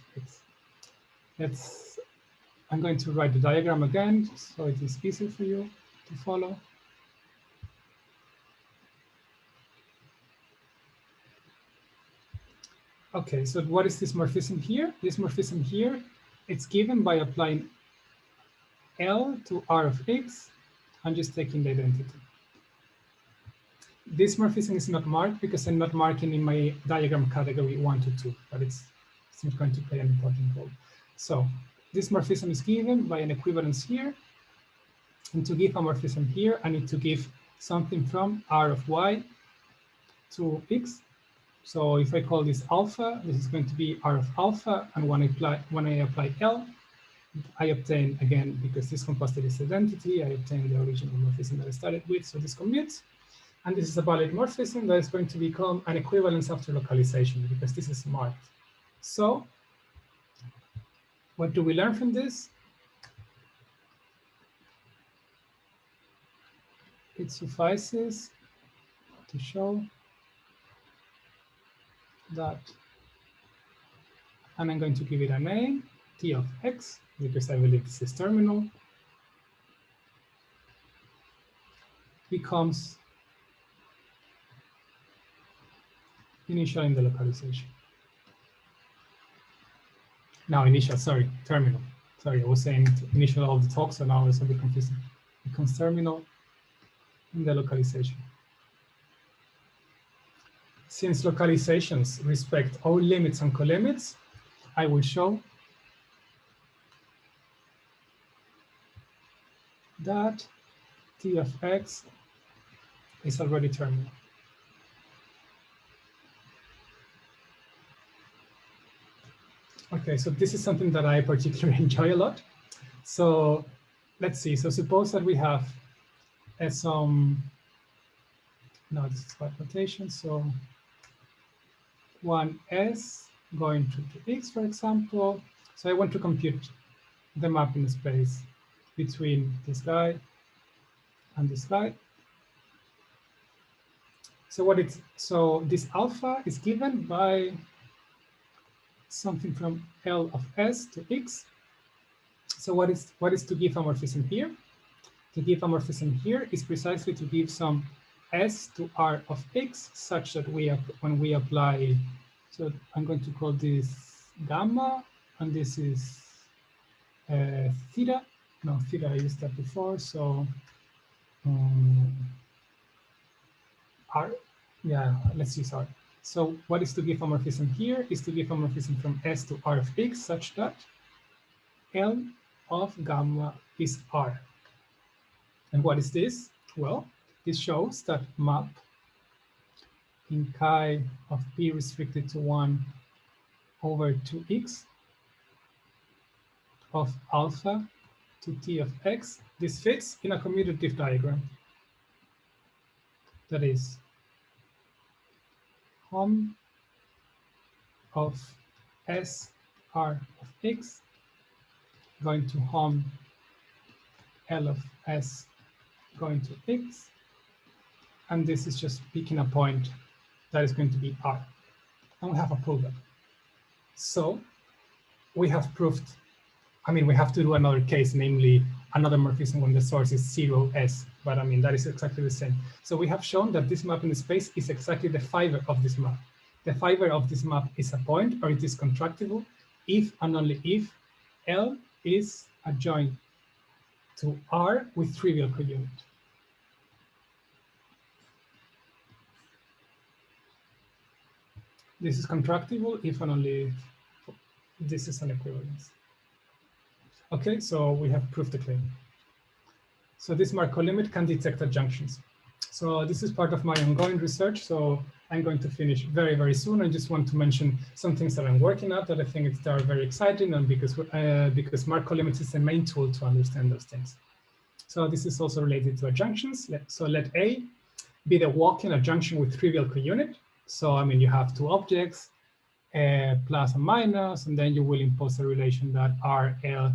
x. I'm going to write the diagram again, so it is easier for you to follow. Okay, so what is this morphism here? This morphism here, it's given by applying L to R of X and just taking the identity. This morphism is not marked because I'm not marking in my diagram category 1 to 2, but it's not going to play an important role. So this morphism is given by an equivalence here. And to give a morphism here, I need to give something from R of Y to X. So if I call this alpha, this is going to be R of alpha. And when I apply L, I obtain, again, because this composite is identity, I obtain the original morphism that I started with. So this commutes. And this is a valid morphism that is going to become an equivalence after localization because this is marked. So what do we learn from this? It suffices to show that, and I'm going to give it a name, T of X, because I believe this is terminal, becomes initial in the localization. Now initial, sorry, terminal. Sorry, I was saying initial of the talk, so now it's a bit confusing. Becomes terminal in the localization. Since localizations respect all limits and colimits, I will show that T of X is already terminal. Okay, so this is something that I particularly enjoy a lot. So let's see. So suppose that we have some, no, this is by notation. So 1s going to x, for example. So I want to compute the mapping space between this guy and this guy. So this alpha is given by something from L of S to X. So what is to give a morphism here? To give a morphism here is precisely to give some S to R of X such that when we apply, so I'm going to call this gamma, and this is theta. No, theta, I used that before. So R, yeah, let's use R. So what is to give a morphism here is to give a morphism from S to R of X such that L of gamma is R. And what is this? Well, this shows that map in chi of P restricted to 1 over 2x of alpha to T of X, this fits in a commutative diagram. That is hom of S R of X going to hom L of S going to X. And this is just picking a point that is going to be R. And we have a proof. So we have proved, I mean, we have to do another case, namely another morphism when the source is 0s, but I mean, that is exactly the same. So we have shown that this map in space is exactly the fiber of this map. The fiber of this map is a point, or it is contractible, if and only if L is adjoint to R with trivial counit. This is contractible if and only if this is an equivalence. Okay, so we have proved the claim. So this Markov limit can detect adjunctions. So this is part of my ongoing research. So I'm going to finish very, very soon. I just want to mention some things that I'm working at that I think are very exciting, and because Mark colimits is the main tool to understand those things. So this is also related to adjunctions. So let A be the walk-in adjunction with trivial counit. So I mean, you have two objects, plus and minus, and then you will impose a relation that RL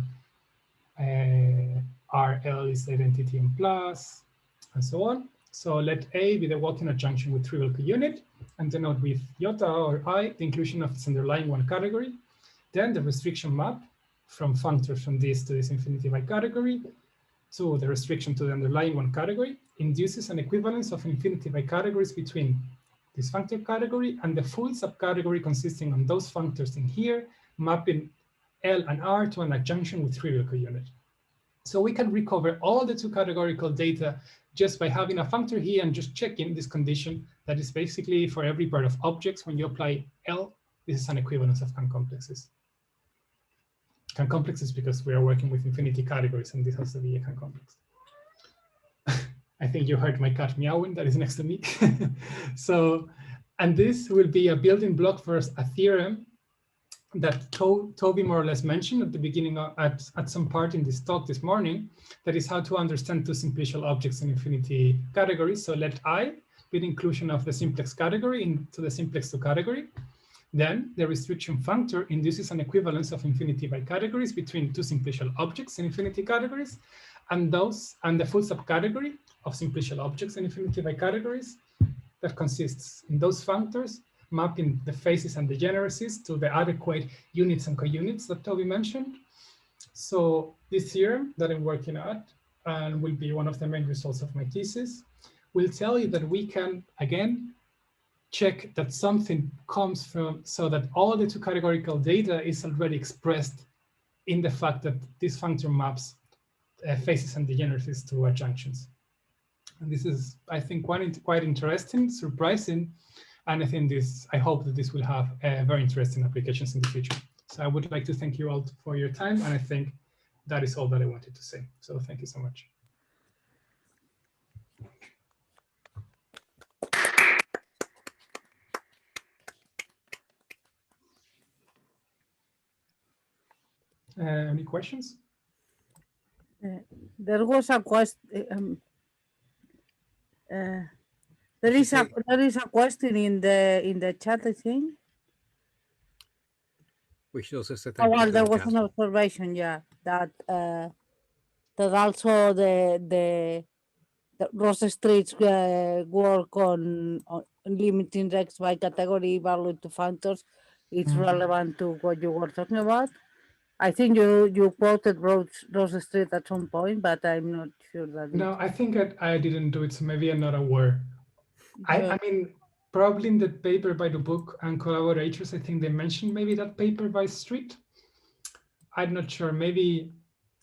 is identity and plus, and so on. So let A be the walk-in adjunction with trivial counit, and denote with iota or I the inclusion of its underlying one category. Then the restriction map from functors from this to this infinity by category to the restriction to the underlying one category induces an equivalence of infinity by categories between this functor category and the full subcategory consisting of those functors in here, mapping L and R to an adjunction with trivial counit. So we can recover all the two categorical data just by having a functor here and just checking this condition that is basically for every pair of objects. When you apply L, this is an equivalence of CAN-complexes. CAN-complexes because we are working with infinity categories, and this has to be a CAN-complex. I think you heard my cat meowing that is next to me. So, and this will be a building block for a theorem that Toby more or less mentioned at the beginning at some part in this talk this morning, that is how to understand two simplicial objects in infinity categories. So let I be the inclusion of the simplex category into the simplex 2 category. Then the restriction functor induces an equivalence of infinity by categories between two simplicial objects in infinity categories, and the full subcategory of simplicial objects in infinity by categories that consists in those functors mapping the faces and degeneracies to the adequate units and counits that Toby mentioned. So this theorem that I'm working at, and will be one of the main results of my thesis, will tell you that we can, again, check that something comes from, so that all the two categorical data is already expressed in the fact that this functor maps faces and degeneracies to adjunctions. And this is, I think, quite interesting, surprising, and I hope that this will have very interesting applications in the future. So I would like to thank you all for your time, and I think that is all that I wanted to say. So thank you so much. Any questions? There was a question. There is a question in the chat, I think. We should also say thank you. Well, there was an observation, yeah, that also the Ross Street's work on limiting regs by category value to functors is relevant to what you were talking about. I think you quoted Ross Street at some point, but I'm not sure that. No, I think I didn't do it, so maybe I'm not aware. I mean, probably in the paper by the book and collaborators, I think they mentioned maybe that paper by Street. I'm not sure, maybe,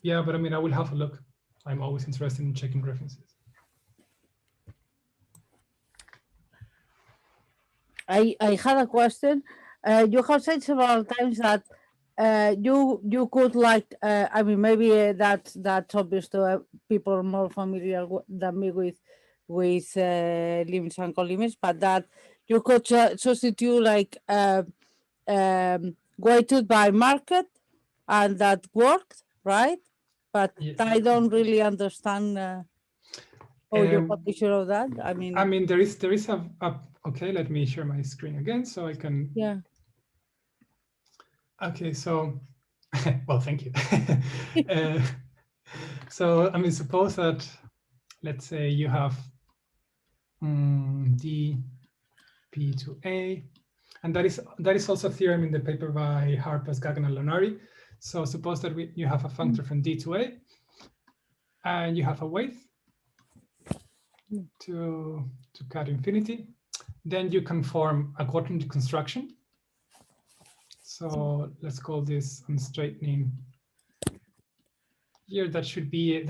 yeah, but I mean, I will have a look. I'm always interested in checking references. I had a question. You have said several times that you could like, I mean, maybe that's obvious to people more familiar than me with limits and colimits, but that you could substitute like weighted by market, and that worked, right? But yes. I don't really understand your position of that. I mean, there is a okay, let me share my screen again so I can. Yeah. Okay, so, well, thank you. So, I mean, suppose that, let's say you have D, P to A, and that is also a theorem in the paper by Harpas, Gagnon, and Lonari. So suppose that you have a functor from D to A, and you have a weight to cut infinity. Then you can form a quadrant construction. So let's call this unstraightening. Here, that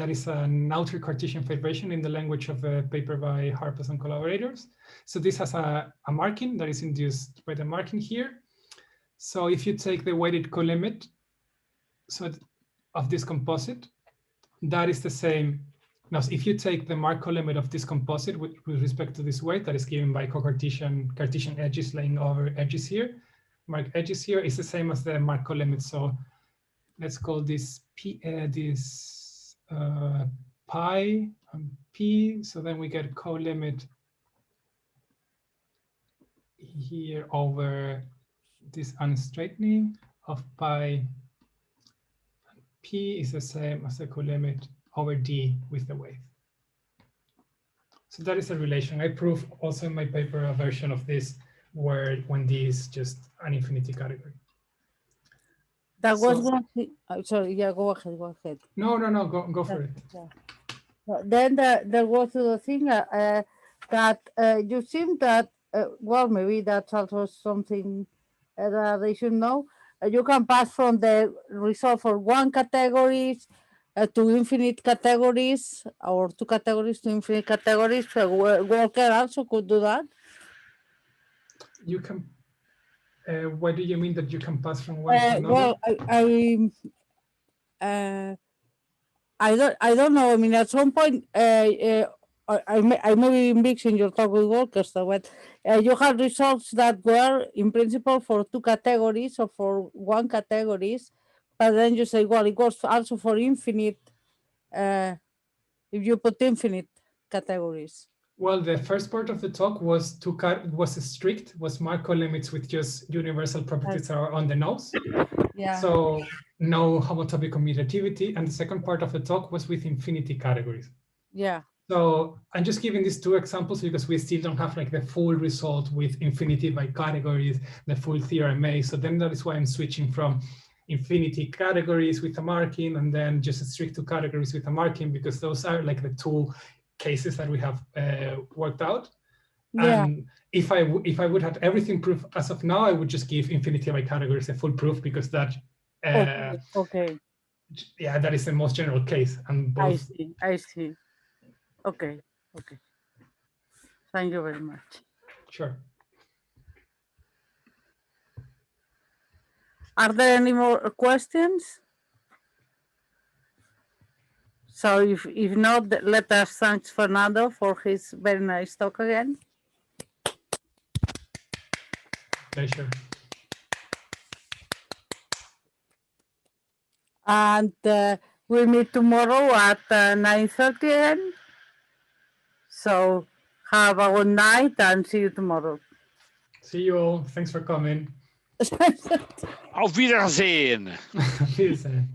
is an outer Cartesian federation in the language of a paper by Harpas and collaborators. So this has a marking that is induced by the marking here. So if you take the weighted colimit of this composite, that is the same Now, so if you take the Mark colimit of this composite with respect to this weight that is given by co-Cartesian edges laying over edges here, Mark edges here is the same as the Mark colimit. So let's call this pi and p. So then we get colimit here over this unstraightening of pi. P is the same as the colimit over d with the weight. So that is a relation. I prove also in my paper a version of this where when d is just an infinity category. That was So- one thing. Sorry, yeah, go ahead, go ahead. No, go for it. Then there was the thing that you seem that, well, maybe that's also something that they should know. You can pass from the result for one categories to infinite categories, or two categories to infinite categories. So Walker also could do that. You can. What do you mean that you can pass from one to another? Well, I don't know. I mean, at some point, I may be mixing your talk with Walker's, but you have results that were in principle for two categories or for one categories, but then you say, well, it goes also for infinite. If you put infinite categories. Well, the first part of the talk was strict, was Mark colimits with just universal properties that are on the nose. Yeah. So no homotopy commutativity. And the second part of the talk was with infinity categories. Yeah. So I'm just giving these two examples because we still don't have like the full result with infinity by categories, the full theorem A. So then that is why I'm switching from infinity categories with a marking and then just strict two categories with a marking, because those are like the two cases that we have worked out. Yeah. And if I would have everything proof as of now, I would just give infinity by categories a full proof, because that Okay. yeah, that is the most general case. And both. I see. Okay. Thank you very much. Sure. Are there any more questions? So if not, let us thank Fernando for his very nice talk again. Pleasure. And we'll meet tomorrow at 9:30 again. So have a good night and see you tomorrow. See you all. Thanks for coming. Auf Wiedersehen. Wiedersehen.